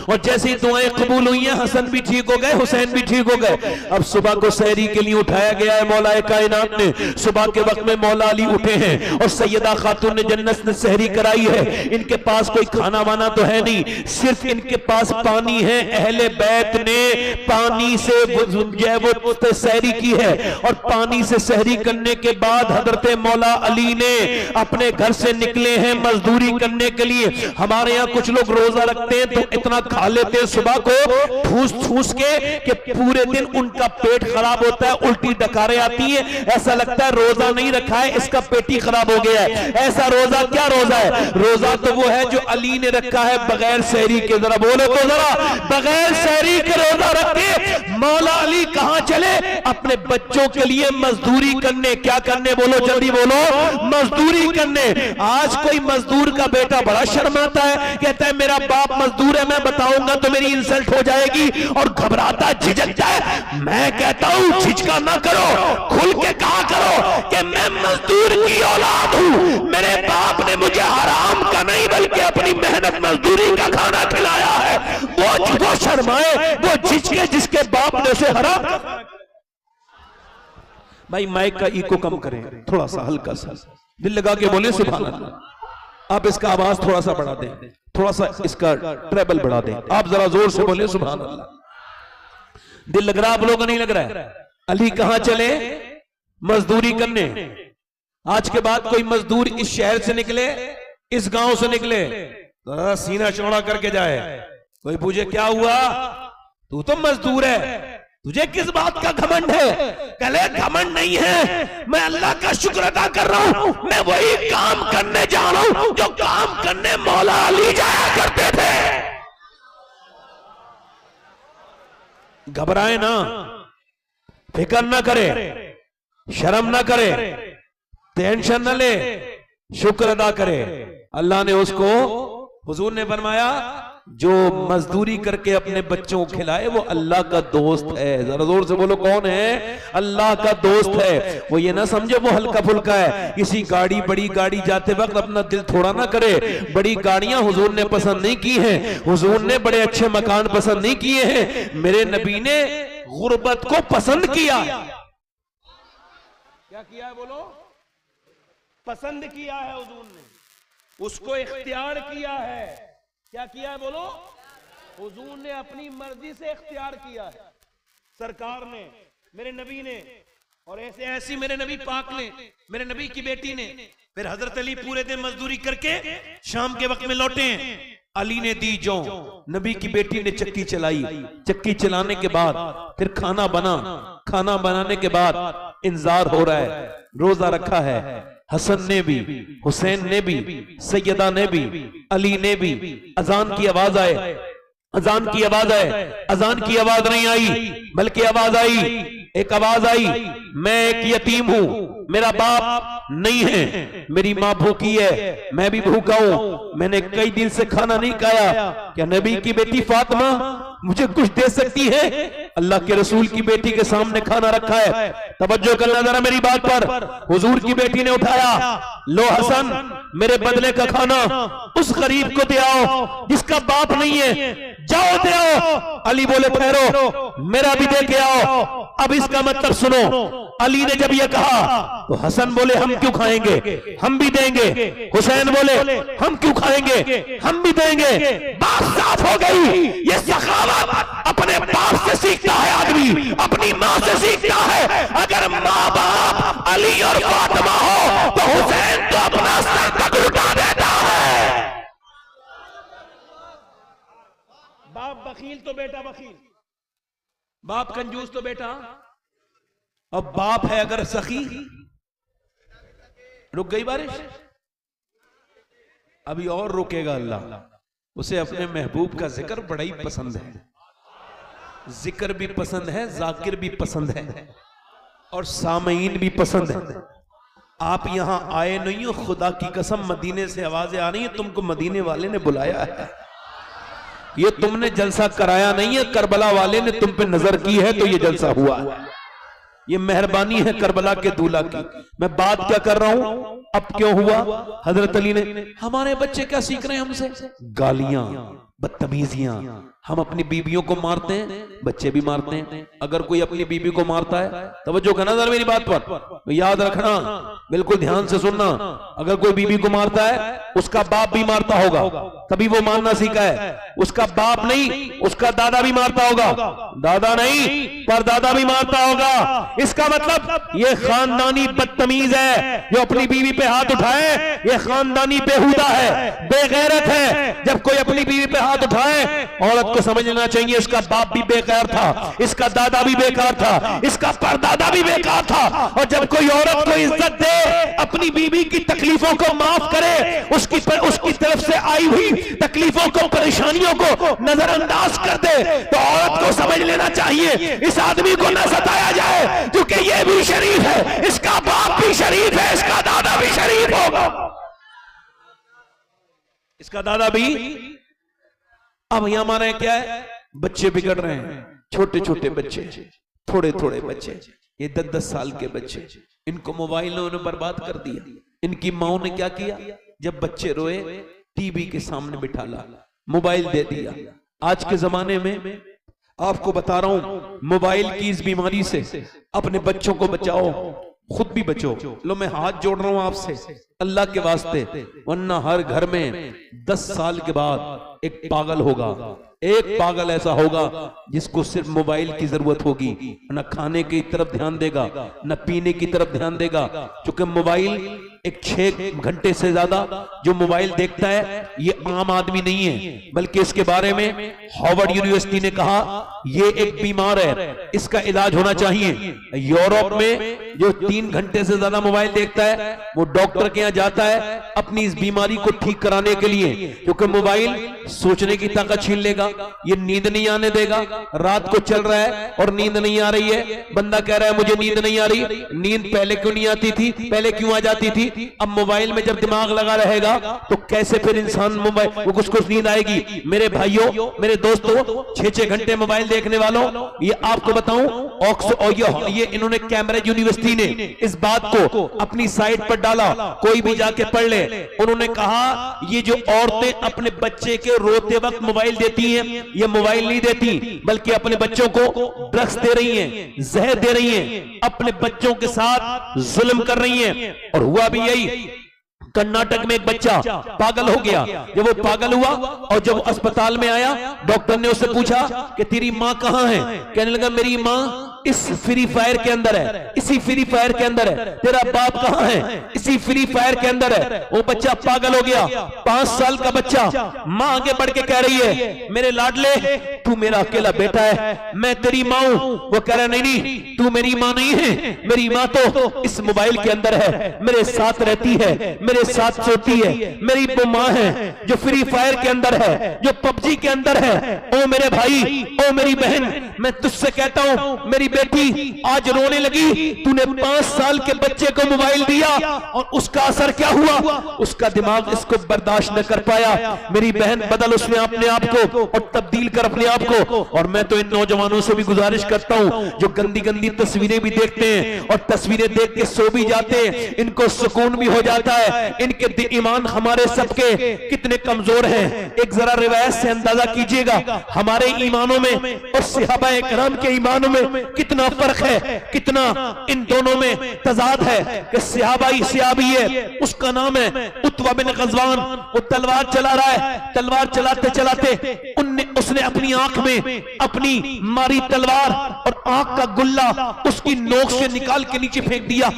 और जैसे ही दुआएं कबूल हुई हैं, हसन भी ठीक हो गए, हुसैन भी ठीक हो गए। अब सुबह को सहरी के लिए उठाया गया है मौला कायनात ने। सुबह के वक्त में मौला अली उठे हैं और सैयदा खातून ने जन्नत ने सहरी कराई है। इनके पास कोई खाना वाना तो है नहीं, सिर्फ इनके पास पानी है। अहले बैत ने पानी से वो सहरी की है। और पानी से सहरी करने के बाद हजरत मौला अली ने अपने घर से निकले हैं मजदूरी करने के लिए। हमारे यहाँ कुछ लोग रोजा रखते हैं तो इतना खा लेते हैं सुबह को ठूस ठूस के कि पूरे दिन उनका पेट खराब होता है, उल्टी डकारें आती हैं, ऐसा लगता है रोजा नहीं रखा है, इसका पेट ही खराब हो गया है। ऐसा रोजा क्या रोजा है? रोजा तो वो है जो अली ने रखा है बगैर सहरी के। जरा बोलो तो जरा, बगैर सहरी के रोजा रख के मौला अली कहां चले? अपने बच्चों के लिए मजदूरी करने। क्या करने? बोलो जल्दी बोलो, मजदूरी करने। आज कोई मजदूर का बेटा बड़ा शर्माता है, कहता है मेरा बाप मजदूर है, मैं बताऊंगा तो मेरी इंसल्ट हो जाएगी, और घबराता झिझकता है। मैं कहता हूं झिझका ना करो, खुल के कहा करो कि मैं मजदूर की औलाद हूं, मेरे बाप ने मुझे हराम का नहीं बल्कि अपनी मेहनत मजदूरी का खाना खिलाया है। वो शर्माए, वो झिझके जिसके बाप ने उसे हराम। भाई माइक का इको कम करें, थोड़ा सा हल्का सा, दिल लगा के बोले सुभान अल्लाह। आप इसका आवाज थोड़ा सा बढ़ा दें, थोड़ा सा इसका ट्रेबल बढ़ा दें। आप जरा जोर से बोले सुभान अल्लाह। दिल लग रहा आप लोगों को नहीं लग रहा है? अली कहां चले? मजदूरी करने। आज के बाद कोई मजदूर इस शहर से निकले, इस गांव से निकले, तो सीना चौड़ा करके जाए। कोई पूछे क्या हुआ? तू तो मजदूर है, तुझे किस बात का घमंड है? कहले घमंड नहीं है, मैं अल्लाह का शुक्र अदा कर रहा हूं, मैं वही काम करने जा रहा हूं जो काम करने मौला अली जाया करते थे। घबराए ना, फिक्र ना करे, शर्म ना करे, टेंशन ना ले, शुक्र अदा करे। अल्लाह ने उसको, हुजूर ने फरमाया जो मजदूरी करके अपने बच्चों को खिलाए वो अल्लाह का दोस्त है। जरा जोर से बोलो कौन है? अल्लाह का दोस्त है। वो ये ना समझे वो हल्का फुल्का है। किसी गाड़ी बड़ी गाड़ी जाते वक्त अपना दिल थोड़ा ना करे। बड़ी गाड़ियां हुजूर ने पसंद नहीं की हैं, हुजूर ने बड़े अच्छे मकान पसंद नहीं किए हैं। मेरे नबी ने गुर्बत को पसंद किया। क्या किया है बोलो? पसंद किया है हुजूर ने, उसको इख्तियार किया है। क्या किया है बोलो? हुजूर ने अपनी मर्जी से इख्तियार किया है, सरकार ने, मेरे नबी ने, और ऐसे ऐसी मेरे नबी पाक ने, मेरे नबी की बेटी ने। फिर हजरत अली पूरे दिन मजदूरी करके शाम के वक्त में लौटे हैं। अली ने दी जौ, नबी की बेटी ने चक्की चलाई। चक्की चलाने के बाद फिर खाना बना। खाना बनाने के बाद इंतजार हो रहा है, रोजा रखा है। हसन ने भी, हुसैन ने भी, सैयदा ने भी, अली ने भी। अजान की आवाज आए, अजान की आवाज आए, अजान की आवाज नहीं आई बल्कि आवाज आई, एक आवाज आई, मैं एक यतीम हूं, मेरा बाप नहीं है, मेरी मां भूखी है, मैं भी भूखा हूं, मैंने कई दिन से खाना नहीं खाया। क्या नबी की बेटी फातिमा मुझे कुछ दे सकती है? अल्लाह के रसूल की बेटी के सामने खाना रखा है। तवज्जो करना जरा मेरी बात पर। हुजूर की बेटी ने उठाया, लो हसन मेरे बदले का खाना उस गरीब को दे आओ जिसका बाप नहीं है, जाओ दे आओ। अली बोले ठहरो, मेरा भी दे के आओ। अब इसका मतलब सुनो, अली ने जब यह कहा तो हसन बोले हम क्यों खाएंगे, हम भी देंगे। हुसैन बोले हम क्यों खाएंगे, हम भी देंगे। बात साफ हो गई। ये सखावत अपने बाप से सीखता है आदमी, अपनी मां से सीखता है। अगर मां बाप अली और फातिमा हो तो हुसैन तो अपना सर तक उठा देता है। बाप बखील तो बेटा बखील, बाप कंजूस तो बेटा। अब बाप है अगर सखी। रुक गई बारिश, अभी और रुकेगा अल्लाह। उसे अपने महबूब का जिक्र बड़ा ही पसंद है, जिक्र भी पसंद है, जाकिर भी पसंद है, और सामईन भी पसंद है। आप यहां आए नहीं हो, खुदा की कसम मदीने से आवाजें आ रही है, तुमको मदीने वाले ने बुलाया है। ये तुमने जलसा कराया नहीं है, करबला वाले ने तुम पे नजर की है तो ये जलसा हुआ है। ये मेहरबानी है करबला के दूल्हा की। मैं बात क्या कर रहा हूं, अब क्यों हुआ? हजरत अली ने, हमारे बच्चे क्या सीख रहे हैं हमसे? गालियां, बदतमीजियां। हम अपनी बीवियों को मारते हैं, बच्चे भी मारते हैं। अगर कोई अपनी बीवी को मारता है, तवज्जो करना जरा मेरी बात पर, याद रखना, बिल्कुल ध्यान से सुनना। अगर कोई बीवी को मारता है, उसका बाप भी मारता होगा, तभी वो मारना सीखा है। उसका बाप नहीं, उसका दादा भी मारता होगा, दादा नहीं पर दादा भी मारता होगा। इसका मतलब ये खानदानी बदतमीज है। जो अपनी बीवी पे हाथ उठाए ये खानदानी बेहुदा है, बेगैरत है। जब कोई अपनी बीवी पे हाथ उठाए, औरत को समझ लेना चाहिए इसका बाप भी बेकार था, इसका दादा भी बेकार था, इसका परदादा भी बेकार था। और जब कोई औरत को इज्जत दे, अपनी बीवी की तकलीफों को माफ करे, उसकी तरफ से आई हुई तकलीफों को, परेशानियों को नजरअंदाज कर दे, तो औरत को समझ लेना चाहिए इस आदमी को न सताया जाए, क्योंकि ये भी शरीफ है, इसका बाप भी शरीफ है, इसका दादा भी शरीफ होगा, इसका दादा भी। अब यहां हमारे क्या है, बच्चे बिगड़ रहे हैं, छोटे छोटे बच्चे, थोड़े थोड़े बच्चे, ये 10-10 साल के बच्चे, इनको मोबाइल ने उन्हें बर्बाद कर दिया। इनकी माओ ने क्या किया, जब बच्चे रोए टीवी के सामने बिठा ला, मोबाइल दे दिया। आज के जमाने में आपको बता रहा हूं, मोबाइल की इस बीमारी से अपने बच्चों को बचाओ, खुद भी बचो। लो मैं हाथ जोड़ रहा हूं आपसे अल्लाह के वास्ते, वरना हर घर में 10 साल के बाद एक पागल होगा, एक पागल ऐसा होगा जिसको सिर्फ मोबाइल की जरूरत होगी, न खाने की तरफ ध्यान देगा, न पीने की तरफ ध्यान देगा। क्योंकि मोबाइल एक 6 घंटे से ज्यादा जो मोबाइल देखता है ये आम आदमी नहीं है, बल्कि इसके बारे में हार्वर्ड यूनिवर्सिटी ने कहा ये एक बीमार है, इसका इलाज होना चाहिए। यूरोप में जो 3 घंटे से ज्यादा मोबाइल देखता है वो डॉक्टर के यहाँ जाता है अपनी इस बीमारी को ठीक कराने के लिए, क्योंकि मोबाइल सोचने की ताकत छीन लेगा, ये नींद नहीं आने देगा। रात को चल रहा है और नींद नहीं आ रही है, बंदा कह रहा है मुझे नींद नहीं आ रही। नींद पहले क्यों नहीं आती थी, पहले क्यों आ जाती थी? थी। अब मोबाइल में जब दिमाग लगा रहेगा तो कैसे फिर इंसान मोबाइल वो कुछ नींद आएगी। मेरे भाइयों, मेरे दोस्तों, 6-6 घंटे मोबाइल देखने वालों, ये आपको बताऊं, ये इन्होंने कैम्ब्रिज यूनिवर्सिटी ने इस बात को अपनी साइट पर डाला, कोई भी जाके पढ़ ले। उन्होंने कहा ये जो औरतें अपने बच्चे के रोते वक्त मोबाइल देती हैं, ये मोबाइल नहीं देती बल्कि अपने बच्चों को ड्रग्स दे रही हैं, जहर दे रही हैं, अपने बच्चों के साथ जुल्म कर रही हैं। और हुआ भी यही। कर्नाटक में एक बच्चा पागल हो गया। जब वो पागल हुआ और जब अस्पताल में आया, डॉक्टर ने उससे पूछा कि तेरी माँ कहाँ है? कहने लगा मेरी माँ इस फ्री फायर के अंदर है, इसी फ्री फायर के अंदर है। तेरा बाप कहाँ है? इसी फ्री फायर के अंदर है। वो बच्चा पागल हो गया, 5 साल का बच्चा। माँ आगे बढ़ के कह रही है मेरे लाडले तू मेरा अकेला बेटा है, मैं तेरी माँ हूं। वो कह रहा नहीं, तू मेरी माँ नहीं है, मेरी माँ तो इस मोबाइल के अंदर है, मेरे साथ रहती है, मेरे साथ सोती है, मेरी वो माँ है जो फ्री फायर के अंदर है, जो पबजी के अंदर है। ओ मेरे भाई, ओ मेरी बहन, मैं तुझसे कहता हूं मेरी बेटी आज रोने लगी, तूने 5 साल के बच्चे को मोबाइल दिया और उसका असर क्या हुआ? उसका दिमाग इसको बर्दाश्त न कर पाया। मेरी बहन बदल उसने अपने आप को और तब्दील कर अपने आप को। और मैं तो इन नौजवानों से भी गुजारिश करता हूं जो गंदी गंदी तस्वीरें भी देखते हैं और तस्वीरें देख के सो भी जाते हैं, इनको सुकून भी हो जाता है। इनके ईमान हमारे सबके कितने कमजोर हैं। एक जरा रिवायत से अंदाजा कीजिएगा हमारे ईमानों में और सहाबाए किराम के ईमानों में कितना फर्क है, कितना इन दोनों में तजाद है। कि सहाबी है, उसका नाम है उत्वा बिन गज़वान। वो तलवार चला रहा है, तलवार चलाते चलाते उसने अपनी आंख में अपनी मारी तलवार और आंख का गुल्ला उसकी नोक से निकाल के नीचे फेंक दिया।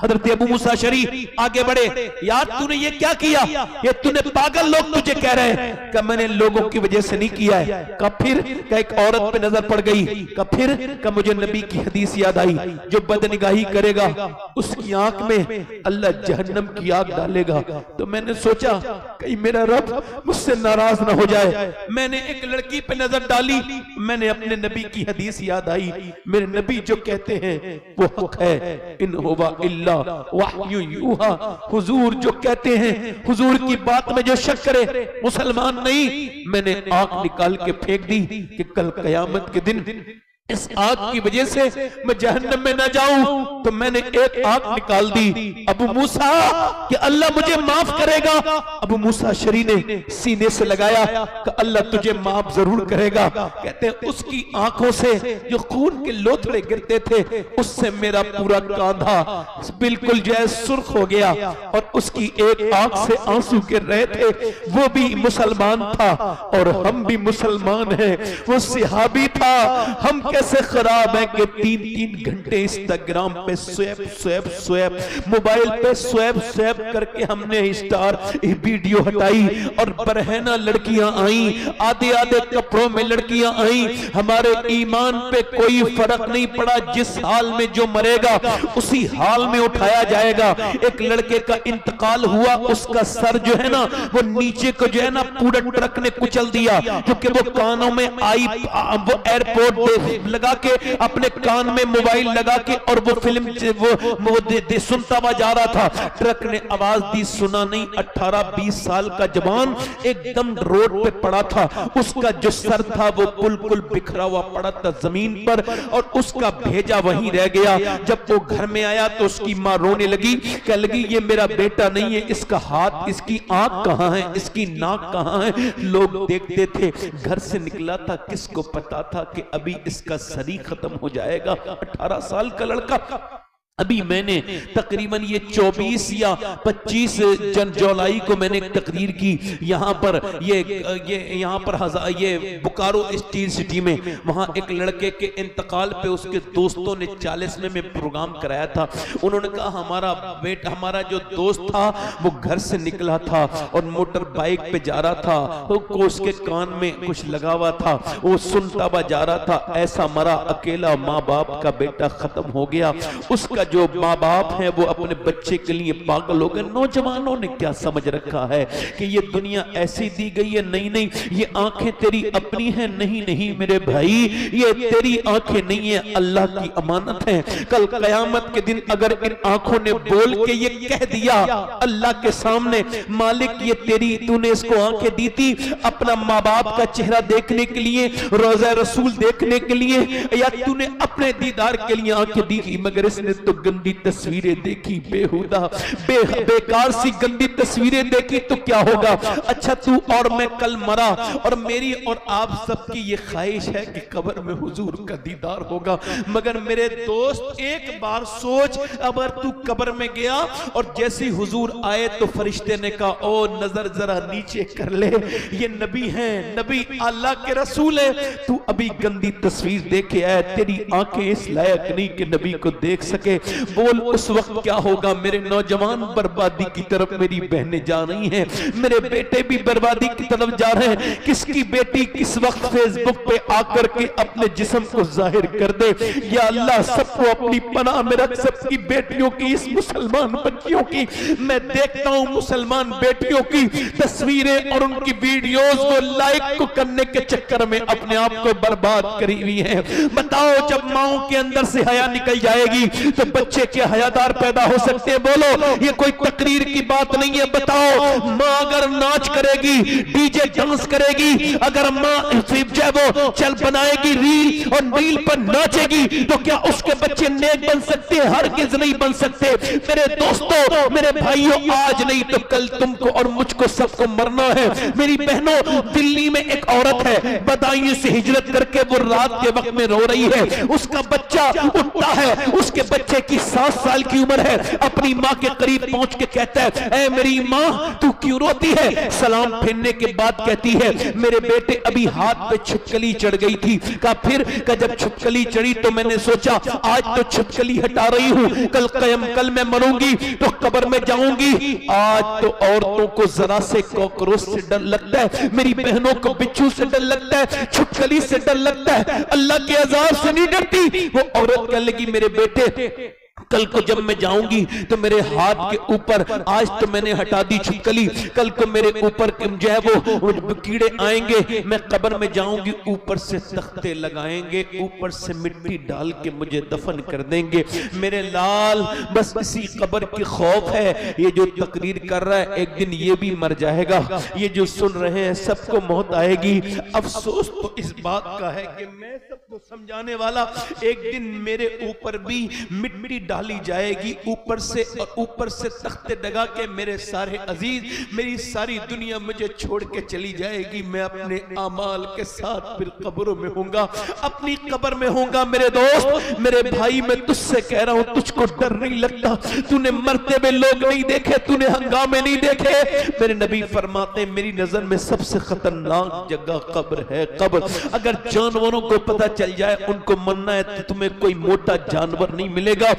हजरत अबू मूसा अशअरी आगे बढ़े, यार तूने ये क्या किया? ये तूने पागल लोग तुझे कह रहे हैं। कि मैंने लोगों की वजह से नहीं किया है। का फिर का एक औरत पे नजर पड़ गई। का फिर का मुझे नबी की हदीस याद आई, जो बदनिगाही करेगा उसकी आंख में अल्लाह जहन्नम की आग डालेगा। तो मैंने सोचा कहीं मेरा रब मुझसे नाराज ना हो जाए। मैंने एक लड़की पे नजर डाली, मैंने अपने नबी की हदीस याद आई। मेरे नबी जो कहते हैं वो हक है, इन हुवा इल्ला वहयु यूहा। हुजूर जो कहते हैं, हुजूर की बात में जो शक करे मुसलमान नहीं। मैंने आंख निकाल के फेंक दी कि कल कयामत के दिन इस आग की वजह से मैं जहन्नम में ना जाऊं। तो मैंने एक आग निकाल दी। अबू मूसा कि अल्लाह मुझे माफ करेगा। अबू मूसा अशअरी ने सीने से लगाया कि अल्लाह तुझे माफ जरूर करेगा। कहते हैं उसकी आंखों से जो खून के लोथड़े गिरते थे उससे मेरा पूरा कांधा बिल्कुल जो है सुर्ख हो गया और उसकी एक आंख से आंसू गिर रहे थे। वो भी मुसलमान था और हम भी मुसलमान हैं। वो सहाबी था। हम कैसे खराब है कि 3-3 घंटे इंस्टाग्राम पे स्वैप मोबाइल पे स्वैप करके हमने स्टार वीडियो हटाई और बरहना लड़कियां आई, आधे आधे कपड़ों में लड़कियां आई। हमारे ईमान पे कोई फर्क नहीं पड़ा। जिस हाल में जो मरेगा उसी हाल में उठाया जाएगा। एक लड़के का इंतकाल हुआ, उसका सर जो है ना वो नीचे को जो है ना पूरा ट्रक ने कुचल दिया, क्योंकि वो कानों में आई, वो एयरपोर्ट लगा के अपने कान में मोबाइल लगा के और वो फिल्म वो सुनता हुआ जा रहा था। ट्रक ने आवाज दी, सुना नहीं। 18-20 साल का जवान एकदम रोड पे पड़ा था। उसका जो सर था वो बिल्कुल बिखरा हुआ पड़ा था जमीन पर और उसका भेजा वहीं रह गया। जब वो घर में आया तो उसकी माँ रोने लगी, कह लगी ये मेरा बेटा नहीं है, इसका हाथ, इसकी आंख कहाँ है, इसकी नाक कहाँ है। लोग देखते थे। घर से निकला था, किसको पता था कि अभी इसका शरीर खत्म हो जाएगा। 18 साल का लड़का। अभी मैंने तकरीबन ये 24 या 25 जुलाई को मैंने एक तकरीर की यहाँ पर ये यहाँ पर ये बोकारो स्टील सिटी में। वहाँ एक लड़के के इंतकाल पे उसके दोस्तों ने 40वें में प्रोग्राम कराया था। उन्होंने कहा हमारा जो दोस्त था वो घर से निकला था और मोटर बाइक पे जा रहा था, तो उसके कान में कुछ लगा हुआ था, वो सुनता हुआ जा रहा था। ऐसा मरा, अकेला, माँ बाप का बेटा खत्म हो गया। उसका का जो माँ बाप है वो अपने बच्चे के लिए पागल हो गए। नौजवानों ने क्या समझ रखा है कि ये दुनिया ऐसी दी गई है। नहीं नहीं, ये आंखें तेरी अपनी है। नहीं नहीं मेरे भाई, ये तेरी आंखें नहीं है, अल्लाह की अमानत है। कल कयामत के दिन अगर इन आंखों ने बोल के ये कह दिया अल्लाह के सामने, मालिक ये तेरी, तूने इसको आंखें दी थी अपना माँ बाप का चेहरा देखने के लिए, रोज़ा रसूल देखने के लिए, या तूने अपने दीदार के लिए आंखें दी, मगर इसने तो गंदी तस्वीरें देखी, बेहुदा बेकार सी गंदी तस्वीरें देखी, तो क्या होगा? अच्छा तू और मैं कल मरा और मेरी और आप सबकी ये ख्वाहिश है कि कब्र में हुजूर का दीदार होगा। मगर मेरे दोस्त एक बार सोच, अगर तू कब्र में गया और जैसे हुजूर आए तो फरिश्ते ने कहा ओ नजर जरा नीचे कर ले, ये नबी है, नबी अल्लाह के रसूल है, तू अभी गंदी तस्वीर देखे आया, तेरी आंखें इस लायक नहीं कि नबी को देख सके। बोल उस वक्त क्या होगा? मेरे नौजवान बर्बादी की तरफ मेरी बहनें जा रही हैं, मेरे बेटे भी बर्बादी की तरफ जा रहे हैं। किसकी बेटी किस वक्त फेसबुक पे आकर के अपने जिस्म को जाहिर कर दे। या अल्लाह सबको अपनी पनाह में रख, सबकी बेटियों की, इस मुसलमान बच्चियों की, मैं देखता हूं मुसलमान बेटियों की तस्वीरें और उनकी वीडियोस को लाइक को करने के चक्कर में अपने आप को बर्बाद करी हुई है। बताओ जब माओ के अंदर से हया निकल जाएगी तो बच्चे के हयादार पैदा हो सकते हैं? बोलो, ये कोई तकरीर की बात नहीं है। बताओ माँ अगर नाच करेगी, डीजे डांस करेगी, अगर माँ वो चल बनाएगी रील और रील पर नाचेगी, तो क्या उसके बच्चे नेक बन सकते हैं? हरगिज़ नहीं बन सकते। मेरे दोस्तों, मेरे भाइयों, आज नहीं तो कल तुमको और मुझको सबको मरना है। मेरी बहनों, दिल्ली में एक औरत है, बदायूं से हिजरत करके वो रात के वक्त में रो रही है, उसका बच्चा उठता है, उसके बच्चे की 7 साल की उम्र है, अपनी माँ के करीब पहुंच के कहता है ऐ मेरी माँ तू क्यों रोती है? सलाम फेरने के बाद कहती है मेरे बेटे अभी हाथ पे छिपकली चढ़ गई थी। कहा फिर? का जब छिपकली चढ़ी तो मैंने सोचा आज तो छिपकली हटा रही हूं, कल मैं मरूंगी तो कब्र में जाऊंगी। आज तो औरतों को जरा से कॉकरोच से डर लगता है, मेरी बहनों को बिच्छू से डर लगता है, छिपकली से डर लगता है, अल्लाह के अज़ाब से नहीं डरती। वो औरत कह लगी मेरे बेटे कल को जब मैं जाऊंगी तो मेरे हाथ के ऊपर, आज तो मैंने हटा दी छिपकली, कल को मेरे ऊपर जो है वो कीड़े आएंगे, मैं कब्र में जाऊंगी, ऊपर से तख्ते लगाएंगे, ऊपर से मिट्टी डाल के मुझे दफन कर देंगे। मेरे लाल बस इसी कब्र की खौफ है। ये जो तकरीर कर रहा है एक दिन ये भी मर जाएगा, ये जो सुन रहे हैं सबको मौत आएगी। अफसोस तो इस बात का है कि मैं सबको समझाने वाला, एक दिन मेरे ऊपर भी मिट्टी डाली जाएगी ऊपर से, और ऊपर से तख्ते लगा के मेरे सारे अजीज, मेरी सारी दुनिया मुझे छोड़ के चली जाएगी। मैं अपने आमाल के साथ फिर कब्रों में होऊंगा, अपनी कब्र में होऊंगा। मेरे दोस्त, मेरे भाई, मैं तुझसे कह रहा हूं, तुझको डर नहीं लगता? तूने मरते हुए लोग नहीं देखे, तूने हंगामे नहीं देखे? मेरे नबी फरमाते मेरी नजर में सबसे खतरनाक जगह कब्र है, कब्र। अगर जानवरों को पता चल जाए उनको मरना है तो तुम्हें कोई मोटा जानवर नहीं मिलेगा।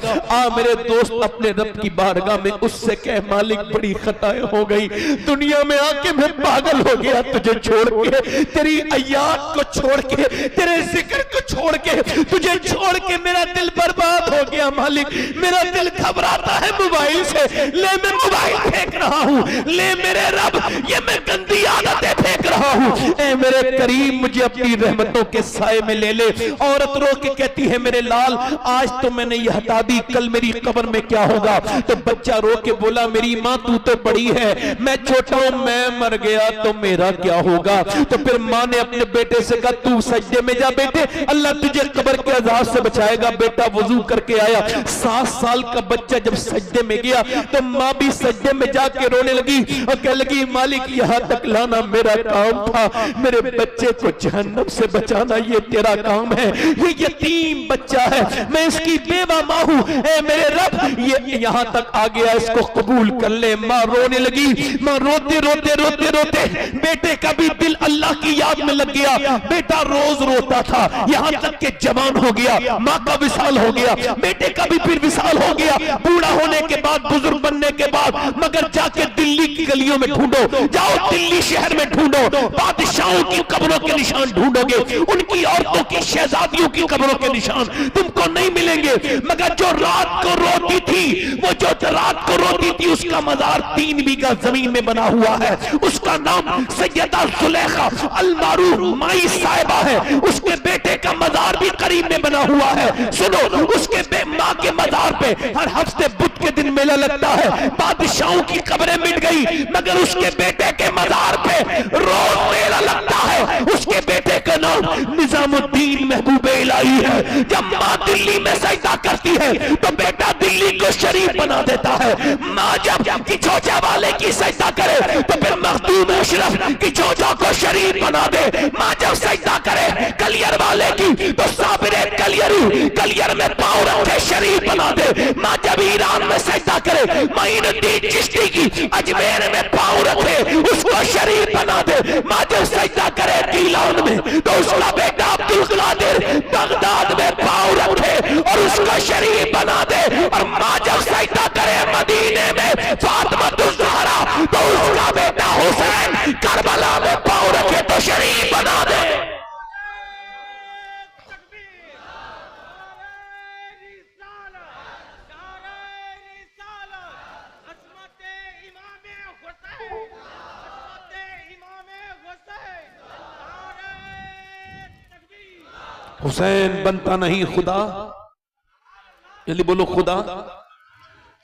मेरे दोस्त, अपने रब की बारगाह में उससे कह मालिक बड़ी खताएं हो गई, दुनिया में आके मैं पागल हो गया तुझे छोड़ के, तेरी आयात को छोड़ के, तेरे जिक्र को छोड़ के, तुझे छोड़ के मेरा दिल बर्बाद हो गया। मालिक मेरा दिल घबराता है मोबाइल से, ले मैं मोबाइल फेंक रहा हूँ, ले मेरे रब ये मैं गंदी आदतें फेंक रहा हूँ, ऐ मेरे करीम मुझे अपनी रहमतों के साए में ले ले। औरत रो के कहती है मेरे लाल आज तो मैंने ये हटा दी, कल मेरी कब्र में क्या होगा? तो बच्चा रो के बोला मेरी माँ तू तो बड़ी है, मैं छोटा हूं, मैं मर गया तो मेरा क्या होगा? तो फिर माँ ने अपने बेटे से कहा तू सजदे में जा बेटे, अल्लाह तुझे कब्र के अज़ाब से बचाएगा। बेटा वजू करके आया, 7 साल का बच्चा जब सजदे में गया तो माँ भी सजदे में जाके रोने लगी और कह लगी मालिक यहाँ तक लाना मेरा काम था, मेरे बच्चे को जहन्नम से बचाना ये तेरा काम है, ये यतीम बच्चा है, मैं इसकी बेवा माँ हूँ, मेरे रब ये यहाँ तक आ गया, इसको कबूल कर ले। माँ रोने लगी, माँ रोते रोते रोते रोते बेटे का भी दिल अल्लाह की याद में लग गया। बेटा रोज रोता था, यहाँ तक के जवान हो गया, माँ का विसाल हो गया, बेटे का भी फिर विसाल हो गया, बूढ़ा होने के बाद, बुजुर्ग बनने के बाद। मगर जाके दिल्ली की गलियों में ढूंढो, जाओ दिल्ली शहर में ढूंढो, बादशाह बादशाहों की कब्रों के निशान ढूंढोगे, उनकी औरतों की शहजादियों की कब्रों के निशान तुमको नहीं मिलेंगे, मगर जो रात को रोती थी, वो जो रात को रोती थी उसका मजार 3 बीघा जमीन में बना हुआ है, उसका नाम सैयदा जुलेखा अल-मारूफ माई साहिबा है, उसके बेटे का मजार भी करीब में बना हुआ है। सुनो, उसके मां के मजार पे हर हफ्ते बुध के दिन मेला लगता है। बादशाहों की कब्रें मिट गई, मगर उसके बेटे के मजार पे रोज मेला लगता है। उसके बेटे का नाम निजामुद्दीन महबूब इलाही है। जब मां दिल्ली में सजदा करती है तो बेटा दिल्ली को शरीफ बना देता है। मां जब की चोचा वाले की सजदा करे तो फिर मखदूम अशरफ की चोचा को शरीफ बना दे। मां जब सजदा करे कलियर वाले की तो साबिर कलियर में पांव रखे शरीफ बना दे। मां जब ईरान में सजदा करे मोइनुद्दीन चिश्ती की अजमेर में पांव रखे उसको शरीफ बना दे। मां जब सजदा करे गीलान में तो उसका बेटा अब्दुल कादिर बगदाद में पांव रखे और उसको शरीफ बना दे। और मां जब सजदा करे मदीने में फातिमा ज़हरा तो उसका बेटा हुसैन करबला में पांव रखे तो शरीफ बना दे। हुसैन बनता नहीं खुदा, जल्दी बोलो खुदा।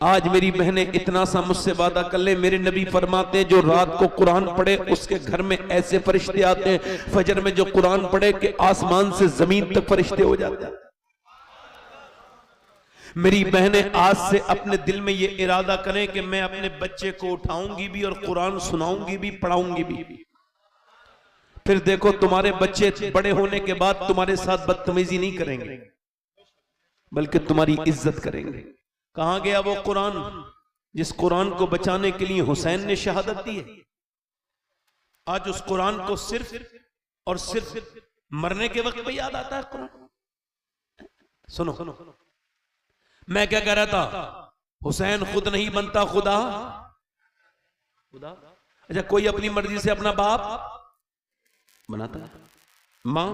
आज मेरी बहनें इतना सा मुझसे वादा कर ले, मेरे नबी फरमाते हैं जो रात को कुरान पढ़े उसके घर में ऐसे फरिश्ते आते हैं फजर में जो कुरान पढ़े कि आसमान से जमीन तक फरिश्ते हो जाते हैं। मेरी बहनें आज से अपने दिल में ये इरादा करें कि मैं अपने बच्चे को उठाऊंगी भी और कुरान सुनाऊंगी भी, पढ़ाऊंगी भी। फिर देखो तुम्हारे बच्चे बड़े होने के बाद तुम्हारे साथ बदतमीजी नहीं करेंगे बल्कि तुम्हारी इज्जत करेंगे। कहां गया वो कुरान जिस कुरान को बचाने के लिए हुसैन ने शहादत दी है? आज उस कुरान को सिर्फ और सिर्फ मरने के वक्त पे याद आता है कुरान। सुनो, मैं क्या कह रहा था, हुसैन खुद नहीं बनता खुदा। अच्छा, कोई अपनी मर्जी से अपना बाप बनाता है? मां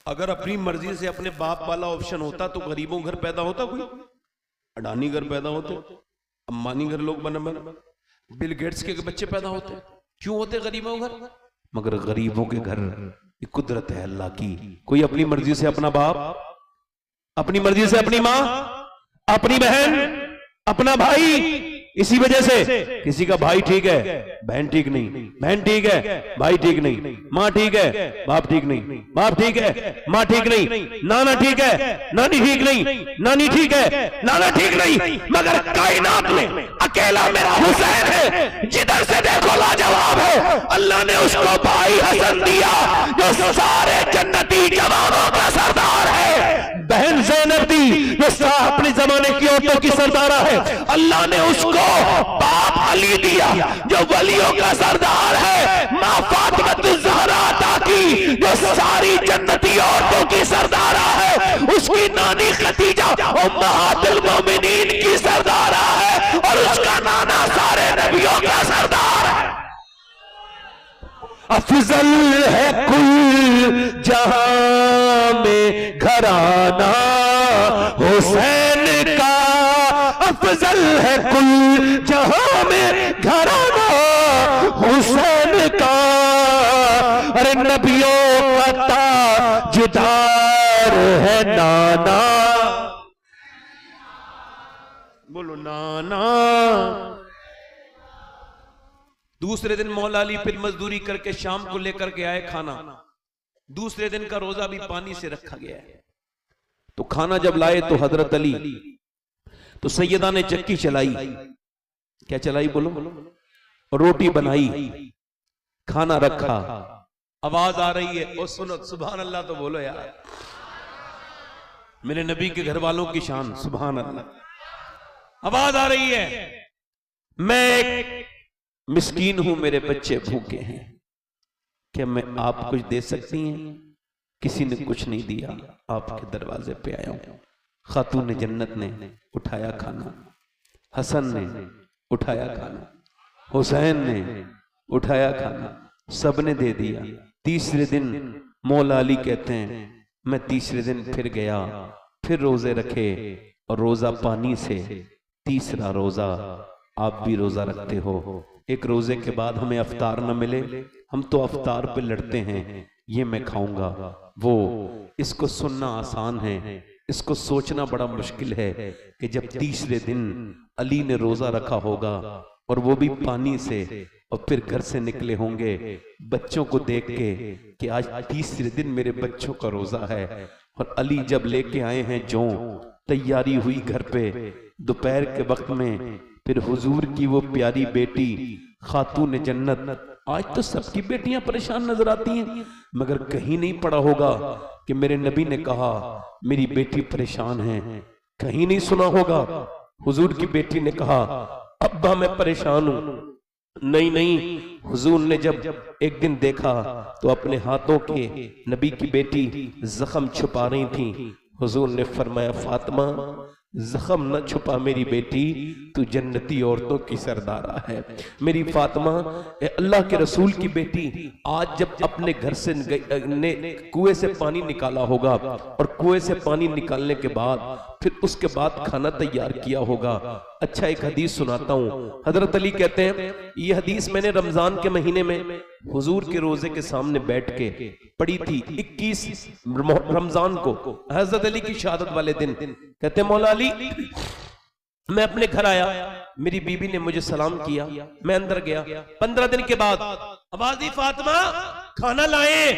अगर अपनी मर्जी से अपने बाप वाला ऑप्शन होता तो गरीबों घर पैदा होता, कोई अडानी घर पैदा होते, अंबानी घर लोग बने, बिल गेट्स के बच्चे पैदा होते। क्यों होते गरीबों घर? मगर गरीबों के घर ये कुदरत है अल्लाह की। कोई अपनी मर्जी से अपना बाप, अपनी मर्जी से अपनी मां, अपनी बहन, अपना भाई। इसी वजह से किसी का भाई ठीक है, बहन ठीक नहीं, बहन ठीक है, भाई ठीक नहीं, मां ठीक है, बाप ठीक नहीं, बाप ठीक है, मां ठीक नहीं, नाना ठीक है, नानी ठीक नहीं, नानी ठीक है, नाना ठीक नहीं, मगर कायनात में अकेला मेरा हुसैन है। जिधर से देखो लाजवाब है। अल्लाह ने उसको भाई हसन दिया जो सारे जन्नती जवानों का सरदार है। बहन ज़ैनब दी जो अपने जमाने की औरतों की सरदारा है। अल्लाह ने उसको बाप अली दिया जो वलियों का सरदार है। मां फातिमा ज़हरा अता की जो सारी जन्नती औरतों की सरदारा है। उसकी नानी खदीजा उम्महातुल मोमिनीन की सरदारा है और उसका नाना सारे नबियों का सरदार है। अफजल है कुल जहां में घराना हुसैन का, अफजल है कुल जहां में घराना हुसैन का। अरे नबियों का ताजदार है नाना, बोलो नाना। दूसरे दिन मौला अली फिर मजदूरी करके शाम को लेकर के आए खाना। दूसरे दिन का रोजा भी पानी से रखा गया है। तो खाना जब लाए तो हजरत अली, तो सैयदा ने चक्की चलाई। क्या चलाई बोलो? रोटी बनाई, खाना रखा, आवाज आ रही है, ओ सुनो सुभान अल्लाह तो बोलो यार। मेरे नबी के घर वालों की शान, सुभान अल्लाह। आवाज आ रही है, मैं मिस्कीन हूं, मेरे बच्चे भूखे हैं, क्या मैं आप कुछ दे सकती हैं? किसी ने कुछ नहीं दिया, आपके दरवाजे पे आया हूं। खातून जन्नत ने उठाया खाना, हसन ने उठाया खाना, हुसैन ने उठाया खाना, सबने दे दिया। तीसरे दिन मौला अली कहते हैं मैं तीसरे दिन फिर गया, फिर रोजे रखे और रोजा पानी से। तीसरा रोजा आप भी रोजा रखते हो, एक रोजे के बाद हमें अफ्तार न मिले, हम तो अफ्तार पे लड़ते हैं, ये मैं खाऊंगा वो। इसको सुनना आसान है, इसको सोचना बड़ा मुश्किल है कि जब तीसरे दिन अली ने रोजा रखा होगा और वो भी पानी से, और फिर घर से निकले होंगे बच्चों को देख के कि आज तीसरे दिन मेरे बच्चों का रोजा है। और अली जब लेके आए हैं जो तैयारी हुई घर पे दोपहर के वक्त में, फिर हुजूर की वो प्यारी बेटी खातून जन्नत। आज तो सबकी बेटियां परेशान नजर आती हैं, मगर कहीं नहीं पड़ा होगा कि मेरे नबी ने कहा मेरी बेटी परेशान है। कहीं नहीं सुना होगा हुजूर की बेटी ने कहा अब्बा मैं परेशान हूं। नहीं नहीं, हुजूर ने जब एक दिन देखा तो अपने हाथों के नबी की बेटी जख्म छुपा रही थी। हुजूर ने फरमाया फातिमा जख्म न छुपा मेरी बेटी, तू जन्नती औरतों की सरदारा है। मेरी फातिमा अल्लाह के रसूल की बेटी आज जब अपने घर से कुएं से पानी निकाला होगा और कुएं से पानी निकालने के बाद फिर उसके बाद खाना तैयार किया होगा। अच्छा एक हदीस सुनाता हूँ। हजरत अली कहते हैं ये हदीस मैंने रमजान के महीने में हुजूर के रोजे के सामने बैठ के पढ़ी थी 21 रमजान को, हजरत अली की शहादत वाले दिन। कहते मौला अली मैं अपने घर आया, मेरी बीबी ने मुझे सलाम किया, मैं अंदर गया। 15 दिन के बाद आवाज दी फातिमा खाना लाए।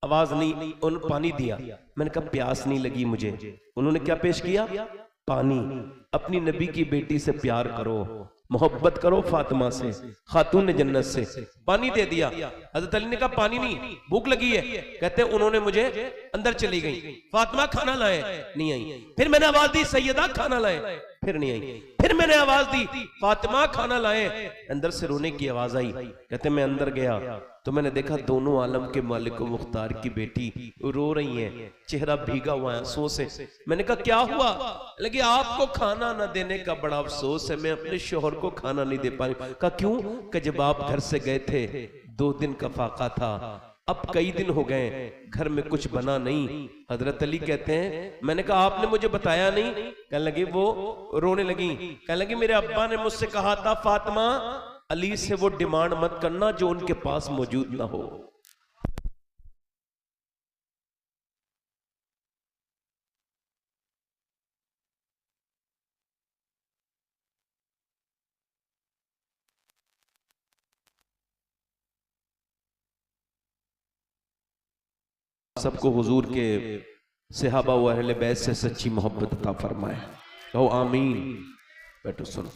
आवाज नहीं, उन पानी दिया। मैंने कहा प्यास नहीं लगी मुझे। उन्होंने क्या पेश किया? पानी। अपनी नबी की बेटी से प्यार करो, मोहब्बत करो फातिमा से, खातून जन्नत से। पानी दे दिया। हजरत अली ने कहा पानी नहीं, भूख लगी है। कहते उन्होंने मुझे अंदर चली गई, फातिमा खाना लाए, नहीं आई। फिर मैंने आवाज दी सैयदा खाना लाए, फिर नहीं आई। फिर मैंने आवाज दी फातिमा खाना लाए, अंदर से रोने की आवाज आई। कहते मैं अंदर गया तो मैंने देखा दोनों आलम के मालिक व मुख्तार की बेटी रो रही हैं, चेहरा भीगा हुआ है आंसुओं से। मैंने कहा क्या हुआ? लगे आपको खाना न देने का बड़ा अफसोस है, मैं अपने शोहर को खाना नहीं दे पा रही। कहा क्यों? कि जब आप घर से गए थे 2 दिन का फाका था, अब कई दिन हो गए घर में कुछ बना नहीं। हजरत अली कहते हैं मैंने कहा आपने मुझे बताया नहीं। कहने लगी, वो रोने लगी, कहने लगी मेरे अब्बा ने मुझसे कहा था फातिमा अली से वो डिमांड मत करना जो उनके पास मौजूद ना हो। सबको हुजूर के सहाबा व अहले बैत से सच्ची मोहब्बत अता फरमाए। कहो आमीन। बैठो सुनो।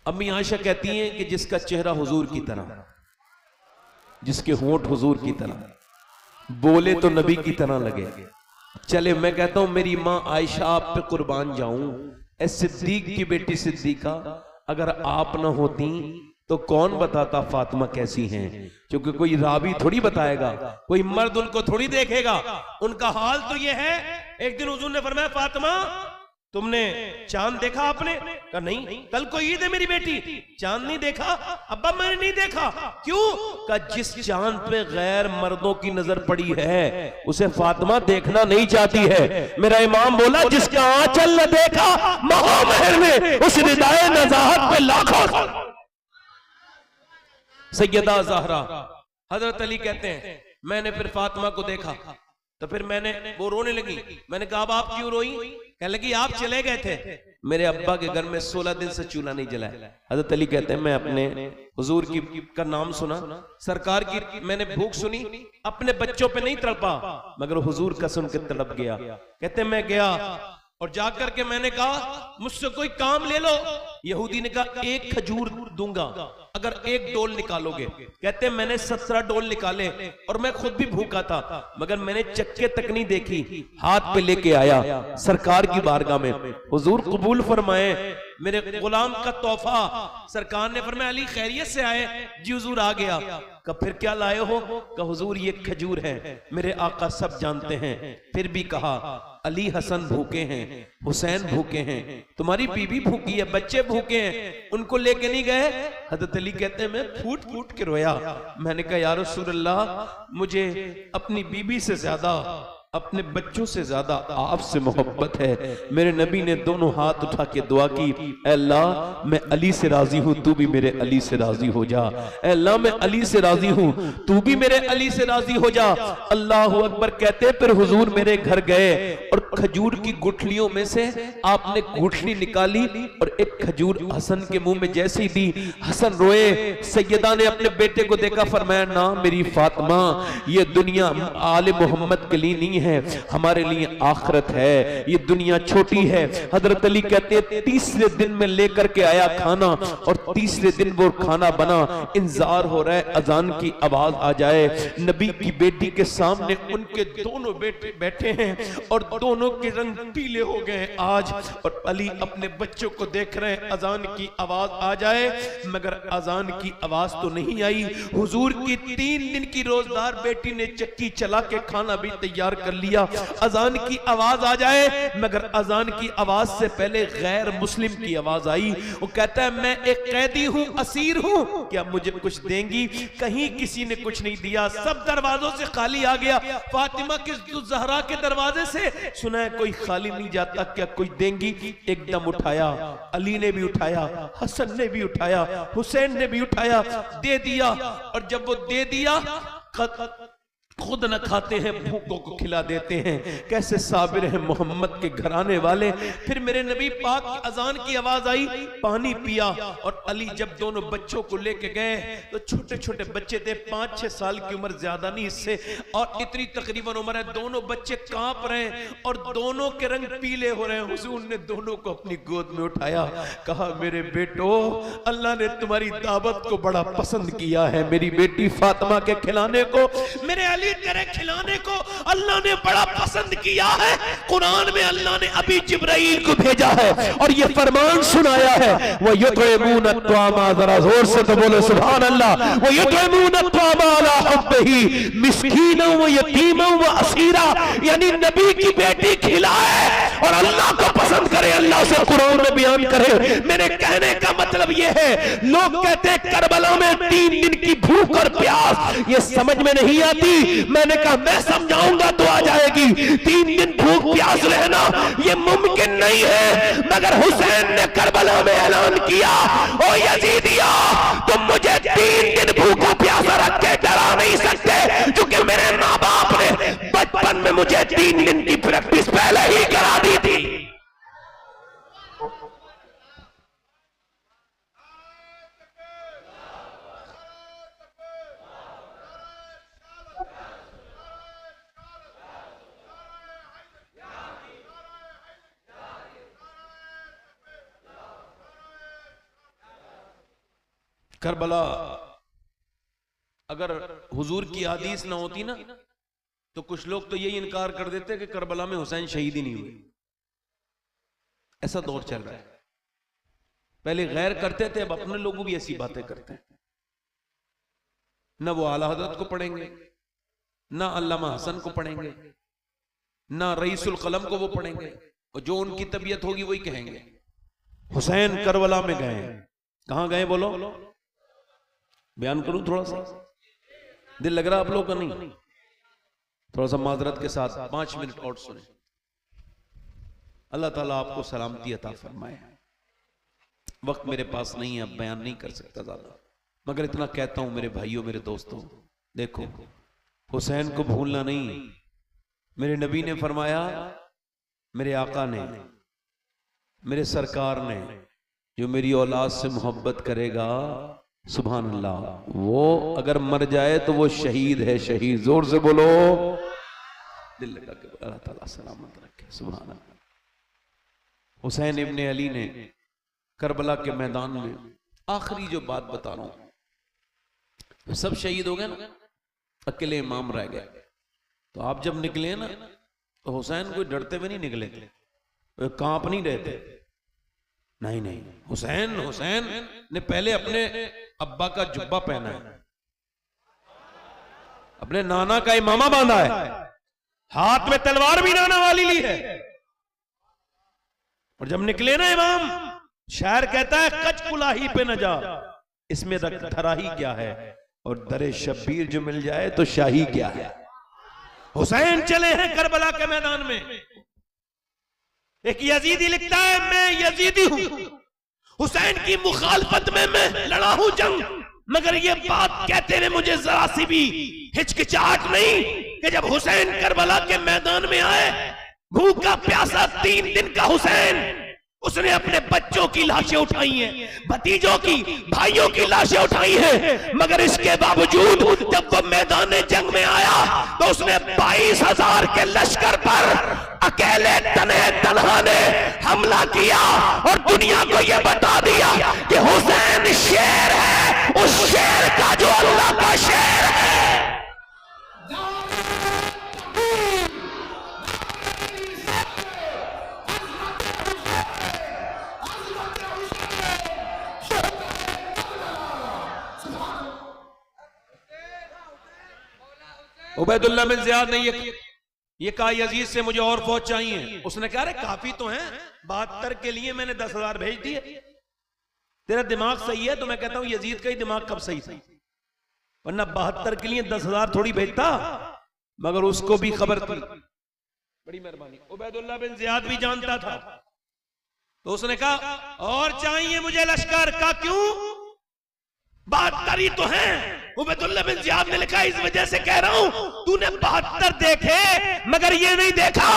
अम्मी आयशा कहती हैं कि जिसका चेहरा हुजूर की तरह, जिसके होंठ हुजूर की तरह, बोले तो नबी की तरह लगे, चले। मैं कहता हूं मेरी मां आयशा आप पे कुर्बान जाऊं। ए सिद्दीक की बेटी सिद्दीका, अगर आप ना होती तो कौन बताता फातिमा कैसी हैं? क्योंकि कोई रावी थोड़ी बताएगा, कोई मर्द उनको थोड़ी देखेगा। उनका हाल तो ये है। एक दिन हुजूर ने फरमाया फातिमा तुमने चांद देखा आपने? कहा नहीं, कल को ईद है मेरी बेटी, चांद नहीं देखा? अब्बा मैंने नहीं देखा। क्यों? कहा जिस चांद पे गैर मर्दों की नजर पड़ी है उसे फातिमा देखना नहीं चाहती है। मेरा इमाम बोला जिसका आंचल न देखा महामहर में उस निदाए नजाहत पे लाखों। सैयदा ज़हरा। हजरत अली कहते हैं मैंने फिर फातिमा को देखा तो फिर मैंने, वो रोने लगी। मैंने कहा अब आप क्यों रोई? कहने लगी आप चले गए थे, मेरे अब्बा के घर में 16 दिन से चूल्हा नहीं जलाया। हजरत अली कहते हैं मैं अपने हुजूर की का नाम सुना, सरकार की मैंने भूख सुनी, अपने बच्चों पे नहीं तड़पा मगर हुजूर का सुन के तड़प गया। कहते मैं गया और जाकर के मैंने कहा मुझसे कोई काम ले लो। यहूदी ने कहा 1 खजूर दूंगा अगर 1 डोल निकालोगे। कहते मैंने 17 डोल निकाले और मैं खुद भी भूखा था मगर मैंने चक्के तक नहीं देखी, हाथ पे लेके आया सरकार की बारगाह में। हुजूर कबूल फरमाए। मेरे गुलाम का तोहफा। सरकार ने फरमाया अली खैरियत से आए? जी हुजूर आ गया। कहा फिर क्या लाए हो? कहा हुजूर ये खजूर है। मेरे आका सब जानते हैं, फिर भी कहा अली हसन भूखे हैं, हुसैन भूखे हैं, तुम्हारी बीवी भूखी है, बच्चे भूखे हैं, उनको लेके नहीं गए? हजरत अली कहते हैं मैं फूट फूट के रोया। मैंने कहा या रसूल अल्लाह, मुझे अपनी बीवी से ज्यादा, अपने बच्चों से ज्यादा आपसे मोहब्बत है। मेरे नबी ने दोनों हाथ उठा के दुआ की, ऐ अल्लाह मैं अली से राजी हूं, तू भी मेरे अली से राजी हो जा। ऐ अल्लाह मैं अली से राजी हूं, तू भी मेरे अली से राजी हो जा। अल्लाह अकबर कहते फिर हुजूर मेरे घर गए और खजूर की गुठलियों में से आपने गुठली निकाली और एक खजूर हसन के मुंह में जैसे ही दी, हसन रोए। सैयदा ने अपने बेटे को देखा, फरमाया ना मेरी फातिमा, ये दुनिया आले मोहम्मद के लिए नहीं है, हमारे लिए आखिरत है, ये दुनिया छोटी है। हजरत अली कहते हैं तीसरे दिन में लेकर के आया खाना और तीसरे दिन वो खाना बना। इंतजार हो रहा है अजान की आवाज आ जाए। नबी की बेटी के सामने उनके दोनों बेटे बैठे हैं और दोनों के रंग पीले हो गए आज, और अली अपने बच्चों को देख रहे हैं अजान की आवाज आ जाए, मगर अजान की आवाज तो नहीं आई। हुजूर की 3 दिन की रोजदार बेटी ने चक्की चला के खाना भी तैयार कर लिया। अजान की आवाज आ जाए, मगर अजान की आवाज से पहले गैर मुस्लिम की आवाज आई। वो कहता है मैं एक कैदी हूं, असीर हूं, क्या मुझे कुछ देंगी? कहीं किसी ने कुछ नहीं दिया, सब दरवाजों से खाली आ गया। फातिमा के ज़हरा के दरवाजे से सुना है कोई खाली नहीं जाता, क्या कोई देंगी? एकदम उठाया, अली ने भी उठाया, हसन ने भी उठाया, हुसैन ने भी उठाया, दे दिया। और जब वो दे दिया, खुद न खाते हैं, भूखों को खिला देते हैं। कैसे साबिर हैं मोहम्मद के घराने वाले। फिर मेरे नबी पाक की अजान की आवाज आई, पानी पिया। और अली जब दोनों बच्चों को लेके गए तो छोटे छोटे बच्चे थे, 5-6 साल की उम्र, ज्यादा नहीं इससे, और इतनी तकरीबन उम्र है। दोनों बच्चे कांप रहे हैं और दोनों के रंग पीले हो रहे हैं। हुजूर ने दोनों को अपनी गोद में उठाया, कहा मेरे बेटो, अल्लाह ने तुम्हारी दावत को बड़ा पसंद किया है। मेरी बेटी फातिमा के खिलाने को, मेरे अली तेरे खिलाने को अल्लाह ने बड़ा पसंद किया है। कुरान में अल्लाह ने अभी जिब्राइल को भेजा है और ये फरमान सुनाया है, वो युतइमून अत्वामा, जरा जोर से तो बोलो सुभान अल्लाह, वो युतइमून अत्वामा अला हुब्बिही मिस्कीनन व यतीमन व असीरा। यानी नबी की बेटी खिलाए और अल्लाह को पसंद करे, अल्लाह से कुरान में बयान करे। मेरे कहने का मतलब ये है, लोग कहते हैं करबला में 3 दिन की भूख और प्यास, ये समझ में नहीं आती। मैंने कहा मैं समझाऊंगा तो आ जाएगी। 3 दिन भूख प्यास रहना ये मुमकिन नहीं है, मगर हुसैन ने करबला में ऐलान किया, ओ यजीदिया, तुम मुझे 3 दिन भूखा प्यासा रख के डरा नहीं सकते, क्योंकि मेरे माँ बाप ने बचपन में मुझे 3 दिन की प्रैक्टिस पहले ही करा दी थी। करबला, अगर हुजूर की हदीस ना होती ना, तो कुछ लोग तो यही इनकार कर देते कि करबला में हुसैन शहीद ही नहीं हुए। ऐसा दौर चल रहा है। पहले गैर करते थे, अब अपने लोग भी ऐसी बातें करते हैं। ना वो आला हजरत को पढ़ेंगे, ना अल्लामा हसन को पढ़ेंगे, ना रईसुल कलम को वो पढ़ेंगे, और जो उनकी तबीयत होगी वही कहेंगे हुसैन करबला में गए। कहां गए बोलो? बयान करूं थोड़ा सा? दिल लग रहा आप लोग का? नहीं, थोड़ा सा माजरत के साथ 5 मिनट और सुने। अल्लाह ताला आपको सलामती अता फरमाए। वक्त मेरे पास नहीं है, अब बयान नहीं कर सकता ज्यादा, मगर इतना कहता हूं मेरे भाइयों, मेरे दोस्तों, देखो हुसैन को भूलना नहीं। मेरे नबी ने फरमाया, मेरे आका ने, मेरे सरकार ने, जो मेरी औलाद से मोहब्बत करेगा, सुभान अल्लाह, वो अगर मर जाए तो वो शहीद है, शहीद। जोर से बोलो, दिल लगा के अल्लाह ताला सलामत रखे, सुभान अल्लाह। हुसैन इब्ने अली ने करबला के मैदान में, आखिरी जो बात बता रहा हूं, सब शहीद हो गए ना, अकेले इमाम रह गए। तो आप जब निकले ना, तो हुसैन कोई डरते हुए नहीं निकले, कांप नहीं रहे थे। नहीं नहीं, हुसैन हुसैन ने पहले अपने अब्बा का जुब्बा पहना है, अपने नाना का इमामा बांधा है, हाथ में तलवार भी नाना वाली ली है, और जब निकले ना इमाम, शायर कहता है कच कुलाही पे न जा, इसमें धरा ही क्या है, और दरे शब्बीर जो मिल जाए तो शाही क्या है। हुसैन चले हैं करबला के मैदान में। एक यजीदी लिखता है मैं यजीदी हूं, हुसैन की मुखालफत में मैं लड़ा हूं जंग, मगर ये बात कहते हुए मुझे जरा सी भी हिचकिचाहट नहीं कि जब हुसैन करबला के मैदान में आए, भूखा प्यासा 3 दिन का हुसैन, उसने अपने बच्चों की लाशें उठाई हैं, भतीजों की, भाइयों की लाशें उठाई हैं, मगर इसके बावजूद जब वो मैदान जंग में आया तो उसने 22,000 के लश्कर पर अकेले तन्हा ने हमला किया और दुनिया को यह बता दिया कि हुसैन शेर है, उस शेर का जो अल्लाह का शेर है। उबैदुल्लाह बिन ज़ियाद ने ये कहा यजीद से मुझे और फौज चाहिए। उसने कहा अरे काफी तो हैं, 72 के लिए मैंने 10,000 भेज दिए, तेरा दिमाग सही है। तो मैं कहता हूं यजीद का ही दिमाग कब सही था, वरना 72 के लिए 10,000 थोड़ी भेजता, मगर उसको भी खबर थी। बड़ी मेहरबानी। उबैदुल्लाह बिन ज़ियाद भी जानता था, तो उसने कहा और चाहिए मुझे लश्कर का, क्यों 72 ही तो हैं। उबैदुल्लाह बिन ज़ियाद ने लिखा इस वजह से कह रहा हूं, तूने 72 देखे मगर ये नहीं देखा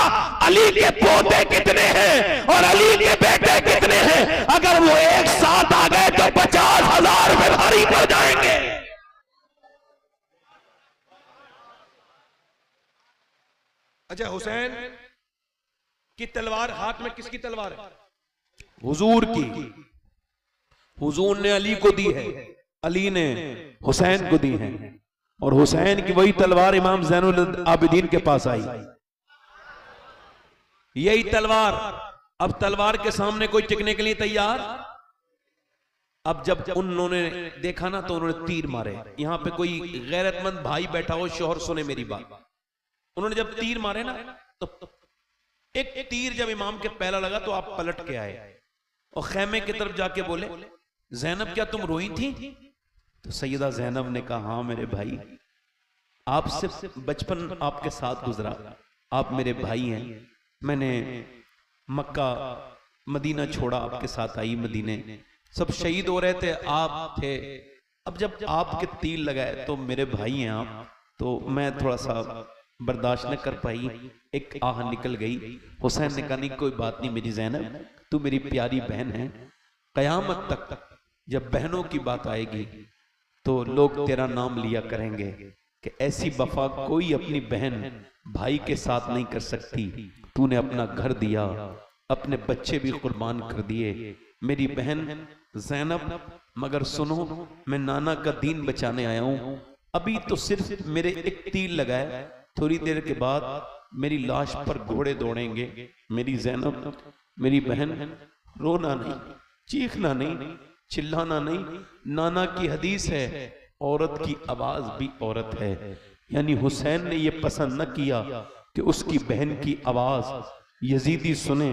अली के पोते कितने हैं और अली के बेटे कितने हैं। अगर वो एक साथ आ गए तो 50,000 में भारी पड़ जाएंगे। अच्छा, हुसैन की तलवार हाथ में किसकी तलवार है? हुजूर की। हुजूर ने अली को दी है, अली ने हुसैन को दी है, और हुसैन की वही तलवार इमाम ज़ैनुल आबिदीन के पास आई। यही तलवार, अब तलवार के सामने कोई टिकने के लिए तैयार। अब जब उन्होंने देखा ना तो उन्होंने तीर मारे। यहां पे कोई गैरतमंद भाई बैठा हो, शोहर सुने मेरी बात। उन्होंने जब तीर मारे ना तो एक तीर जब इमाम के पहला लगा तो आप पलट के आए और खैमे की तरफ जाके बोले ज़ैनब क्या तुम रोई थी? तो सैयदा ज़ैनब ने कहा हाँ मेरे भाई, आपसे बचपन आपके साथ गुजरा, आप मेरे भाई हैं, मैंने मक्का मदीना छोड़ा, आपके साथ आई मदीने, सब शहीद हो रहे थे, आप थे। अब जब आपके तीर लगाए तो मेरे भाई हैं आप, तो मैं थोड़ा सा बर्दाश्त न कर पाई, एक आह निकल गई। हुसैन ने कहा नहीं कोई बात नहीं मेरी ज़ैनब, तू मेरी प्यारी बहन है, कयामत तक जब बहनों की बात आएगी तो लोग तेरा नाम लिया करेंगे कि ऐसी वफा कोई अपनी बहन भाई के साथ नहीं कर सकती। तूने अपना घर दिया, अपने बच्चे भी कुर्बान कर दिए मेरी बहन ज़ैनब, मगर सुनो मैं नाना का दीन बचाने आया हूं। अभी तो सिर्फ मेरे एक तीर लगाए, थोड़ी देर के बाद मेरी लाश पर घोड़े दौड़ेंगे। मेरी ज़ैनब, मेरी बहन, रोना नहीं, चीखना नहीं, चिल्लाना नहीं। नाना की हदीस है औरत की आवाज भी औरत है, यानी हुसैन ने यह पसंद न किया कि उसकी बहन की आवाज यजीदी सुने।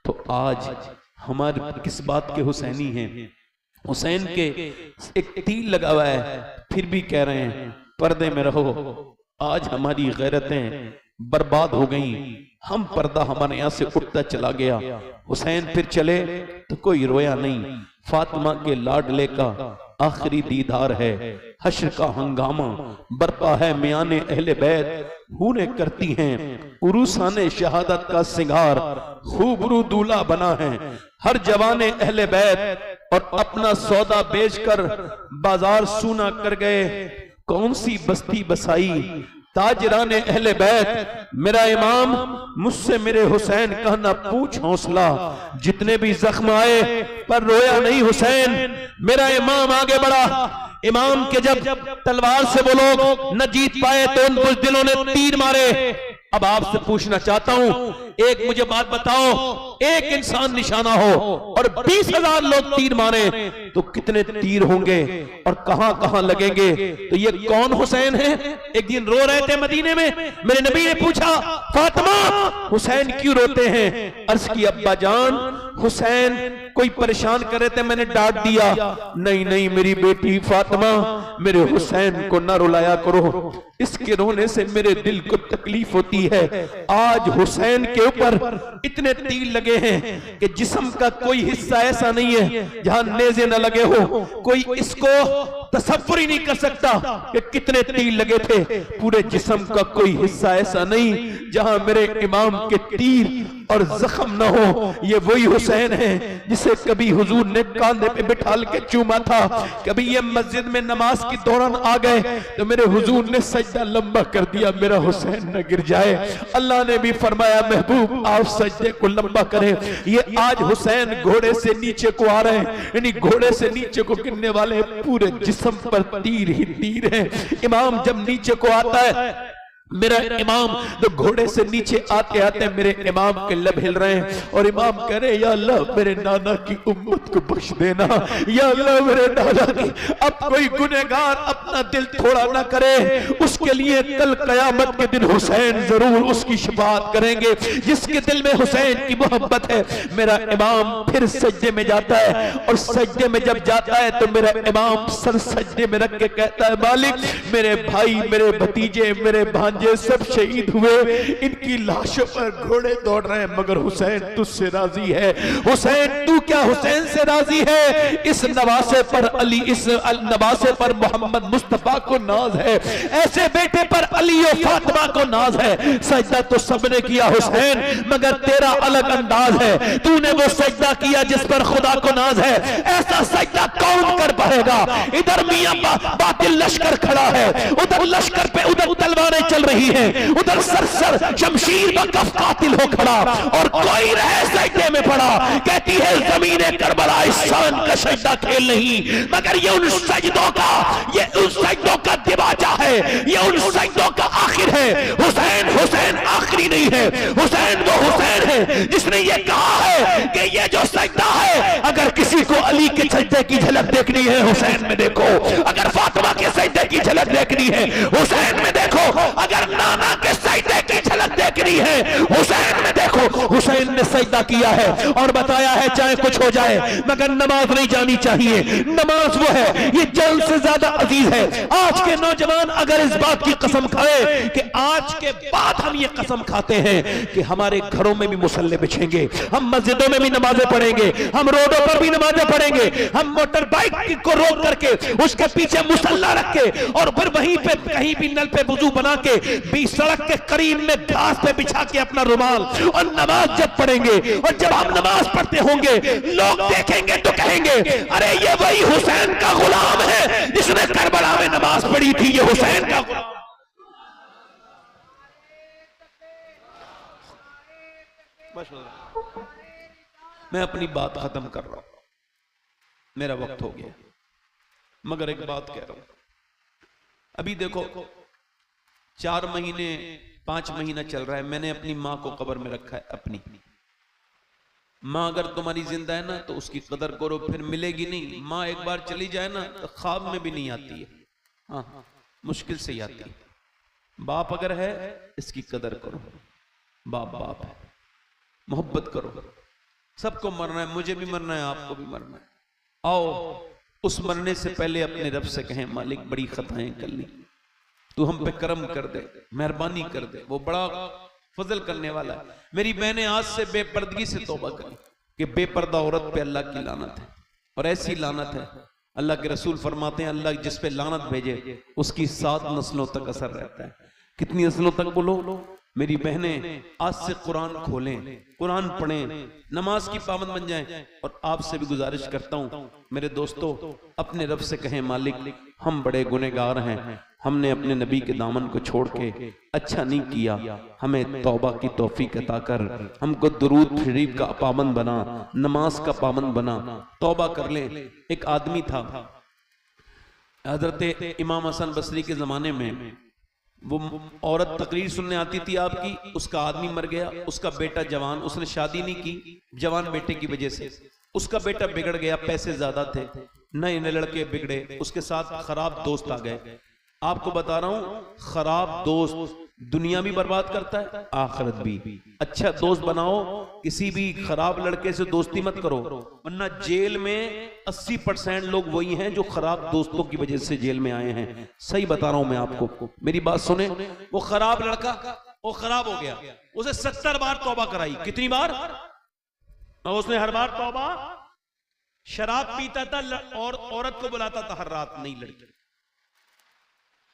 तो आज हमारे किस बात के हुसैनी हैं? हुसैन के एक तीर लगा हुआ है, फिर भी कह रहे हैं पर्दे में रहो। आज हमारी गैरतें बर्बाद हो गई, हम पर्दा हमारे यहाँ से उठता चला गया। हुसैन फिर चले तो कोई रोया नहीं। फातिमा के लाडले का आखिरी दीदार है, हश्र का हंगामा बरपा है मियाने अहले बैत, हूने करती हैं उरूसाने शहादत का सिंगार, खूबरू दूल्हा बना है हर जवाने अहले बैत, और अपना सौदा बेचकर बाजार सूना कर गए, कौन सी बस्ती बसाई ताजराने अहले बैत। मेरा इमाम मुझसे मेरे हुसैन कहना पूछ हौसला, जितने भी जख्म आए पर रोया नहीं हुसैन। मेरा इमाम आगे बढ़ा। इमाम के जब तलवार से वो लोग न जीत पाए तो उन बुज़दिलों ने तीर मारे। अब आपसे पूछना चाहता हूं, एक मुझे बात बताओ, एक इंसान निशाना हो और 20,000 लोग तीर मारे तो कितने तीर होंगे और कहां कहां लगेंगे? तो ये कौन हुसैन है? एक दिन रो रहे थे मदीने में, मेरे नबी ने पूछा, फातिमा हुसैन क्यों रोते हैं? अर्ज की, अब्बा जान हुसैन कोई परेशान कर रहे थे, मैंने डांट दिया। नहीं नहीं मेरी बेटी फातिमा, मेरे हुसैन को ना रुलाया करो, इसके रोने से मेरे दिल को तकलीफ होती है। आज हुसैन के ऊपर इतने तीर लगे हैं कि जिस्म का कोई हिस्सा ऐसा नहीं है जहां नेज़े न लगे हो। कोई इसको तसव्वुर ही नहीं कर सकता कि कितने तीर लगे थे। पूरे जिस्म का कोई हिस्सा ऐसा नहीं जहां मेरे इमाम के तीर और जख्म न हो। ये वही हुसैन है जिसे कभी हुजूर ने कांधे पे बिठाल के चूमा था। कभी ये मस्जिद में नमाज के दौरान आ गए तो मेरे हुजूर ने सजदा लंबा कर दिया, मेरा हुसैन न गिर जाए। अल्लाह ने भी फरमाया, महबूब आप सजदे को लंबा करें। ये आज हुसैन घोड़े से नीचे को आ रहे हैं, यानी घोड़े से नीचे को गिरने वाले पूरे जिस्म पर तीर ही तीर है। इमाम जब नीचे को आता है, मेरा इमाम तो घोड़े से नीचे आते आते मेरे इमाम के लब हिल रहे हैं और इमाम कह रहे, या अल्लाह मेरे नाना की उम्मत को बख्श देना, या अल्लाह मेरे नाना की, अब कोई गुनहगार अपना दिल थोड़ा ना करे, उसके लिए कल कयामत के दिन हुसैन जरूर उसकी शफाअत करेंगे। जिसके दिल में हुसैन की मोहब्बत है, मेरा इमाम फिर सजदे में जाता है और सजदे में जब जाता है तो मेरा इमाम सर सजदे में रख के कहता है, मालिक मेरे भाई, मेरे भतीजे, मेरे भांजे सब शहीद हुए, इनकी लाशों पर घोड़े दौड़ रहे हैं, मगर हुसैन तुझसे राजी है। हुसैन तू क्या हुसैन से राजी है? इस नवासे पर अली, इस नवासे पर मोहम्मद मुस्तफा को नाज है, ऐसे बेटे पर अली और फातिमा को नाज है। सजदा तो सबने किया हुसैन, मगर तेरा अलग अंदाज है। तूने वो सजदा किया जिस पर खुदा को नाज है, ऐसा सजदा कौन कर पाएगा? इधर मियां बातिल लश्कर खड़ा है, उधर लश्कर पे उधर तलवारें चल रही है, उधर सरसर शमशीर बकफ कातिल हो खड़ा और कोई रह सजदे में पड़ा। कहती है ज़मीने करबला इस शान का सजदा खेल नहीं, मगर ये उन सजदों का, ये उन सजदों का दिवाजा है, ये उन सजदों का आखिर है। हुसैन हुसैन आखिरी नहीं है, हुसैन वो हुसैन है जिसने ये कहा है कि ये जो सजदा है, अगर किसी को अली के सजदे की झलक देखनी है हुसैन में देखो, अगर फातिमा के सजदे की झलक देखनी है हुसैन में देखो, अगर नाना के सजदे की झलक देखनी है हुसैन में देखो। हुसैन ने सजदा किया है और बताया है चाहे कुछ हो जाए मगर नमाज नहीं जानी चाहिए। नमाज वो है, ये जान से ज्यादा अजीज है। आज के नौजवान अगर इस बात की कसम खाए कि आज के बाद हम ये कसम खाते हैं कि हमारे घरों में भी मुसल्ले बिछेंगे, हम मस्जिदों में भी नमाजें पढ़ेंगे, हम रोडों पर भी नमाजें पढ़ेंगे, हम मोटर बाइक को रोक करके उसके पीछे मुसल्ला रख के और फिर वहीं पे कहीं भी नल पे वुजू बना के भी सड़क के करीब में घास पे बिछा के अपना रुमाल और नमाज जब पढ़ेंगे और जब हम नमाज पढ़ते होंगे लोग देखेंगे तो कहेंगे, अरे ये वही हुसैन का गुलाम है जिसने करबला में नमाज पढ़ी थी, ये हुसैन का गुलाम। मैं अपनी बात खत्म कर रहा हूं, मेरा वक्त हो गया, मगर एक बात कह रहा हूं। अभी देखो 4 महीने 5 महीना चल रहा है, मैंने अपनी माँ को कब्र में रखा है। अपनी माँ अगर तुम्हारी जिंदा है ना तो उसकी कदर करो, फिर मिलेगी नहीं। माँ एक बार चली जाए ना तो ख्वाब में भी नहीं आती है, हाँ मुश्किल से ही आती है। बाप अगर है इसकी कदर करो, बाप बाप है, मोहब्बत करो। सबको मरना है, मुझे भी मरना है, आपको भी मरना है। आओ उस मरने से पहले अपने रब से कहें, मालिक बड़ी खताएं कर ली, तू हम पे करम कर दे, मेहरबानी कर दे, वो बड़ा फजल करने वाला है। मेरी बहनें आज से बेपर्दगी से तौबा करें कि बेपर्दा औरत पे अल्लाह की लानत है, और ऐसी लानत है अल्लाह के रसूल फरमाते हैं अल्लाह जिस पे लानत भेजे उसकी 7 नस्लों तक असर रहता है। कितनी नस्लों तक बोलो? मेरी बहनें आज से कुरान खोलें, कुरान पढ़ें, नमाज की पाबंद बन जाएं। और आपसे भी गुजारिश करता हूं मेरे दोस्तों, अपने रब से कहें, मालिक हम बड़े गुनहगार हैं, हमने अपने नबी के दामन को छोड़ के अच्छा नहीं किया, हमें तौबा की तौफीक अता कर, हमको दुरूद शरीफ का पाबंद बना, नमाज का पाबंद बना, तौबा कर ले। एक आदमी था, हजरत इमाम हसन बसरी के जमाने में वो औरत तकरीर सुनने आती थी आपकी, उसका आदमी मर गया, उसका बेटा जवान, उसने शादी नहीं की जवान बेटे की वजह से, उसका बेटा बिगड़ गया, पैसे ज्यादा थे, नए नए लड़के बिगड़े, उसके साथ खराब दोस्त आ गए। आपको बता रहा हूं, खराब दोस्त दुनिया भी बर्बाद करता है, आखिरत भी। अच्छा दोस्त बनाओ, किसी भी खराब लड़के से दोस्ती मत करो, वरना जेल में 80% लोग वही हैं जो खराब दोस्तों की वजह से जेल में आए हैं। सही बता रहा हूं मैं आपको, मेरी बात सुने। वो खराब लड़का वो खराब हो गया, उसे 70 बार तौबा कराई। कितनी बार? और उसने हर बार तौबा, शराब पीता था और औरत को बुलाता था हर रात, नई लड़की।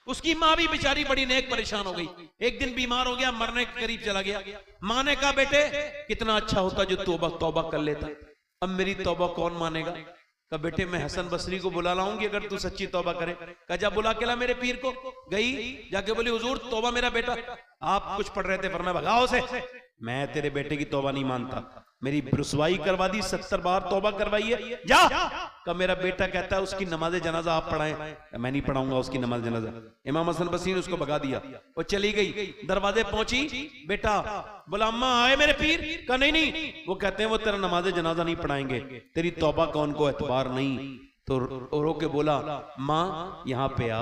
उसकी मां भी बेचारी बड़ी नेक परेशान हो गई। एक दिन बीमार हो गया, मरने के करीब चला गया। मां ने कहा बेटे कितना अच्छा होता जो तौबा कर लेता, अब मेरी तौबा कौन मानेगा? कहा बेटे मैं हसन बसरी को बुला लाऊंगी अगर तू सच्ची तौबा करे। कहा जा बुला के ला मेरे पीर को। गई, जाके बोली हुजूर तौबा मेरा बेटा, आप कुछ पढ़ रहे थे फरमाया भगाओ से, मैं तेरे बेटे की तौबा नहीं मानता, मेरी रुसवाई करवा दी, 70 बार तौबा करवाई है, जा। का मेरा बेटा कहता है उसकी नमाज जनाजा आप पढ़ाएं। मैं नहीं पढ़ाऊंगा उसकी नमाज जनाजा। इमाम हसन बसरी ने उसको भगा दिया, वो चली गई। दरवाजे पहुंची, बेटा बोला अम्मा आए मेरे पीर? का नहीं नहीं, वो कहते हैं वो तेरा नमाज जनाजा नहीं पढ़ाएंगे, तेरी तौबा का उनको एतबार नहीं। तो रो के बोला माँ यहाँ पे आ,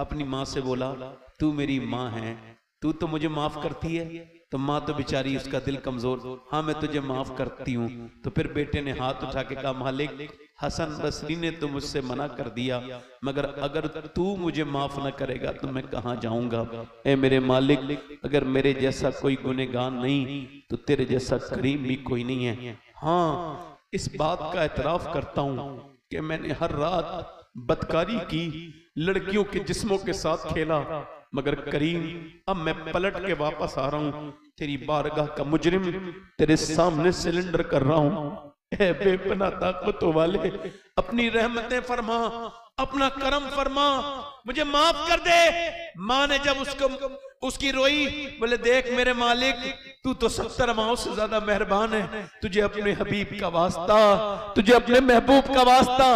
अपनी माँ से बोला तू मेरी माँ है, तू तो मुझे माफ करती है। तो माँ तो बेचारी उसका दिल कमजोर, हाँ मैं तुझे माफ करती हूँ। तो फिर बेटे ने हाथ उठा के कहा मालिक हसन बसरी ने तो मुझसे मना कर दिया, मगर अगर तू मुझे माफ न करेगा तो मैं कहाँ जाऊंगा। ए मेरे मालिक अगर मेरे जैसा कोई गुनहगार नहीं तो तेरे जैसा करीम भी कोई नहीं है। हाँ इस बात का एतराफ करता हूँ कि मैंने हर रात बदकारी की, लड़कियों के जिस्मों के साथ खेला, मगर करीम अब मैं पलट के वापस आ रहा हूं, तेरी बारगाह का मुजरिम तेरे सामने सिलेंडर कर रहा हूं। ए बेपनाह ताकतों वाले अपनी रहमतें फरमा, अपना करम फरमा, मुझे माफ कर दे। माँ ने जब उसकी रोई, बोले देख मेरे मालिक तू तो 70 माओं से ज्यादा मेहरबान है, तुझे अपने हबीब का वास्ता, तुझे अपने महबूब का वास्ता।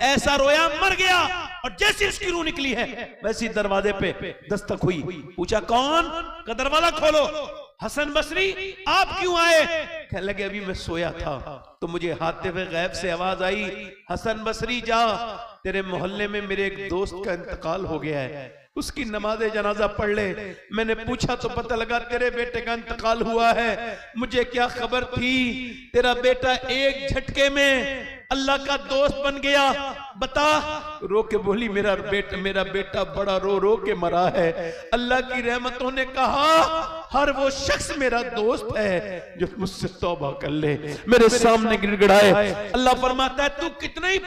ऐसा रोया मर गया, और जैसे उसकी रूह निकली है वैसी दरवाजे पे दस्तक हुई। पूछा कौन? का दरवाजा खोलो। हसन बसरी आप क्यों आए? कहने लगे अभी मैं सोया था तो मुझे हातिफ़े गैब से आवाज आई, हसन बसरी जा, तेरे मोहल्ले में मेरे एक दोस्त का इंतकाल हो गया है, उसकी नमाज जनाजा पढ़ ले। मैंने पूछा तो पता लगा तेरे बेटे का इंतकाल हुआ है। मुझे क्या खबर थी तेरा बेटा एक झटके में अल्लाह का दोस्त बन गया। बता। रो के बोली मेरा बेटा बड़ा रो रो के मरा है। अल्लाह की रहमतों ने कहा हर वो शख्स मेरा दोस्त है जो मुझसे तौबा कर ले, मेरे सामने गिड़गिड़ाए। अल्लाह फरमाता है तू कितना ही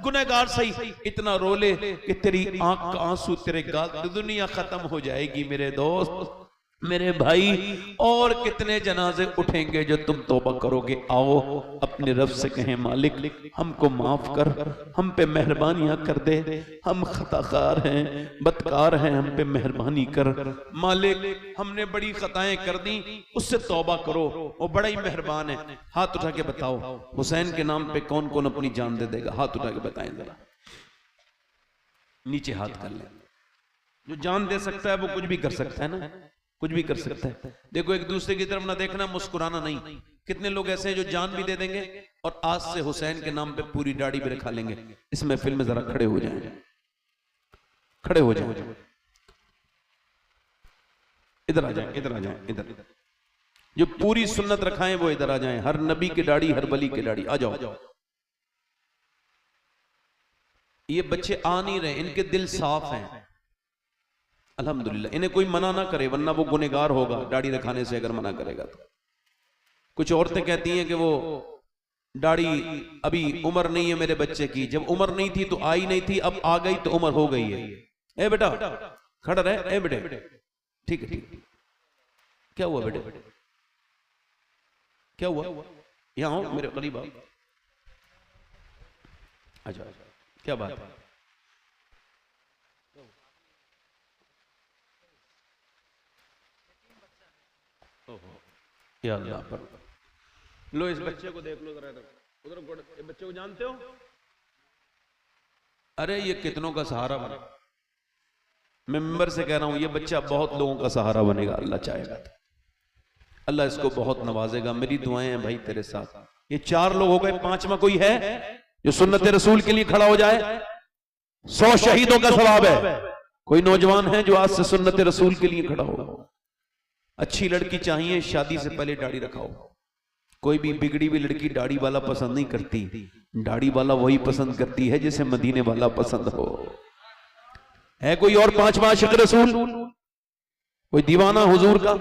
गुनहगार सही, इतना रो ले कि तेरी आंख का आंसू तेरे गाल, दुनिया खत्म हो जाएगी मेरे दोस्त, मेरे भाई। और कितने जनाजे उठेंगे जो तुम तौबा करोगे। आओ अपने रब से कहें मालिक हमको माफ कर, हम पे मेहरबानियां कर दे, हम खताकार हैं, बदकार हैं, हम पे मेहरबानी कर। मालिक हमने बड़ी खताएं कर दी, उससे तौबा करो, वो बड़ा ही मेहरबान है। हाथ उठा के बताओ हुसैन के नाम पे कौन कौन अपनी जान दे देगा? हाथ उठा के बताएं जरा, नीचे हाथ कर ले। जो जान दे सकता है वो कुछ भी कर सकता है ना, कुछ भी कर सकता है। देखो एक दूसरे की तरफ ना देखना, मुस्कुराना नहीं। कितने लोग ऐसे हैं जो जान भी दे देंगे और आज से हुसैन के नाम पे पूरी दाढ़ी भी रखा लेंगे। इस महफिल में जरा खड़े हो जाएं, खड़े हो जाएं, इधर आ जाएं, इधर आ जाएं, इधर। जो पूरी सुन्नत रखाएं वो इधर आ जाएं। हर नबी की दाढ़ी, हर वली की दाढ़ी। आ जाओ। ये बच्चे आ नहीं रहे, इनके दिल साफ हैं अल्हम्दुलिल्लाह। इन्हें कोई मना ना करे वरना वो गुनहगार होगा दाढ़ी रखाने से, अगर मना करेगा तो। कुछ औरतें कहती हैं कि वो दाढ़ी अभी उम्र नहीं है मेरे बच्चे की, जब उम्र नहीं थी तो आई नहीं थी, अब आ गई तो उम्र हो गई है। ए बेटा खड़ा रहे, ए बेटे ठीक है, ठीक। क्या हुआ बेटे, क्या हुआ? यहाँ आओ मेरे करीब आओ। अच्छा क्या बात है? या अल्लाह पर लो, इस बच्चे को देख लो जरा, उधर बच्चे को जानते हो? अरे ये कितनों का सहारा बना। मैं मेंबर से कह रहा हूं, ये बच्चा बहुत लोगों का सहारा बनेगा, अल्लाह चाहेगा। अल्लाह इसको बहुत नवाजेगा। मेरी दुआएं हैं भाई तेरे साथ। ये 4 लोग हो गए, 5वां कोई है जो सुन्नत रसूल के लिए खड़ा हो जाए? 100 शहीदों का सवाब है। कोई नौजवान है जो आज से सुन्नत रसूल के लिए खड़ा हो? अच्छी लड़की चाहिए, शादी से पहले दाढ़ी रखाओ। कोई भी बिगड़ी हुई लड़की दाढ़ी वाला पसंद नहीं करती, दाढ़ी वाला वही पसंद करती है जिसे मदीने वाला पसंद हो। है कोई और 5वां आशिक रसूल? कोई दीवाना हुजूर का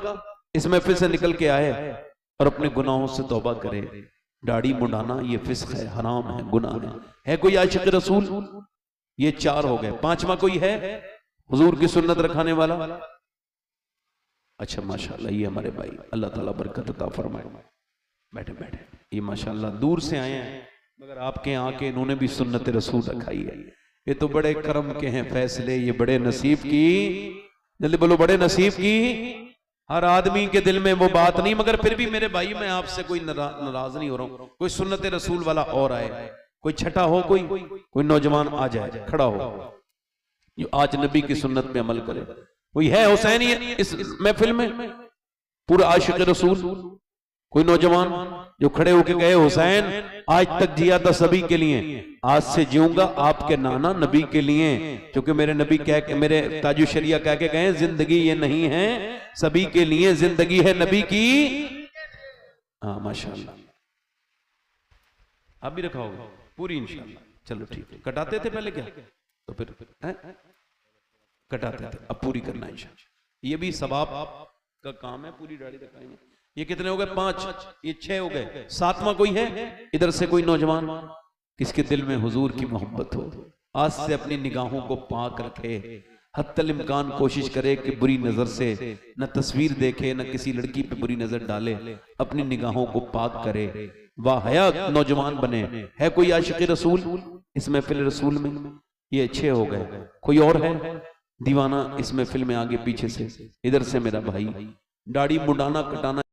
इस महफिल से निकल के आए और अपने गुनाहों से तौबा करे? दाढ़ी मुंडाना ये फिस्क है, हराम है, गुनाह है कोई आशिक रसूल? ये 4 हो गए। 5वां कोई है हुजूर की सुन्नत रखाने वाला? अच्छा माशाल्लाह, ये हमारे भाई, अल्लाह ताला बरकत अता फरमाए। बैठे बैठे, ये माशाल्लाह दूर से आए हैं मगर आपके यहाँ आके इन्होंने भी सुन्नत रसूल रखाई है। ये तो बड़े करम के हैं फैसले, ये बड़े नसीब की, जल्दी बोलो, बड़े नसीब की। हर आदमी के दिल में वो बात नहीं, मगर फिर भी मेरे भाई मैं आपसे कोई नाराज नहीं हो रहा हूं। कोई सुन्नत रसूल वाला और आए, कोई छठा हो, कोई नौजवान आ जाए, खड़ा हो, जो आज नबी की सुन्नत पे अमल करे। कोई है हुसैनी इस महफिल में? पूरा आशिक रसूल? कोई नौजवान जो खड़े होके कहे हुसैन आज तक जिया था सभी के लिए, आज से जीऊंगा आपके नाना नबी के लिए, क्योंकि मेरे नबी कह के, मेरे ताजु शरिया कह के कहे जिंदगी ये नहीं है सभी के लिए, जिंदगी है नबी की। हाँ माशाल्लाह, आप भी रखाओगे पूरी इंशाल्लाह? चलो ठीक है। कटाते थे पहले क्या? तो फिर कटाते थे, अब पूरी करना इंशाल्लाह। ये भी सवाब का काम है, पूरी दाढ़ी रखाएंगे। ये कितने हो गए? 5, ये 6 हो गए। 7वां कोई है इधर से? कोई नौजवान किसके दिल में हुजूर की मोहब्बत हो, आज से अपनी निगाहों को पाक रखे, हत्तल इम्कान कोशिश करे कि बुरी नजर से न तस्वीर देखे, न किसी लड़की पे बुरी नजर डाले, अपनी निगाहों को पाक करे, वाह हया नौजवान बने। है कोई आशिक रसूल इस महफिल रसूल में? ये 6 हो गए। कोई और है दीवाना इस महफिल में? आगे पीछे से, इधर से मेरा भाई, दाढ़ी मुंडाना कटाना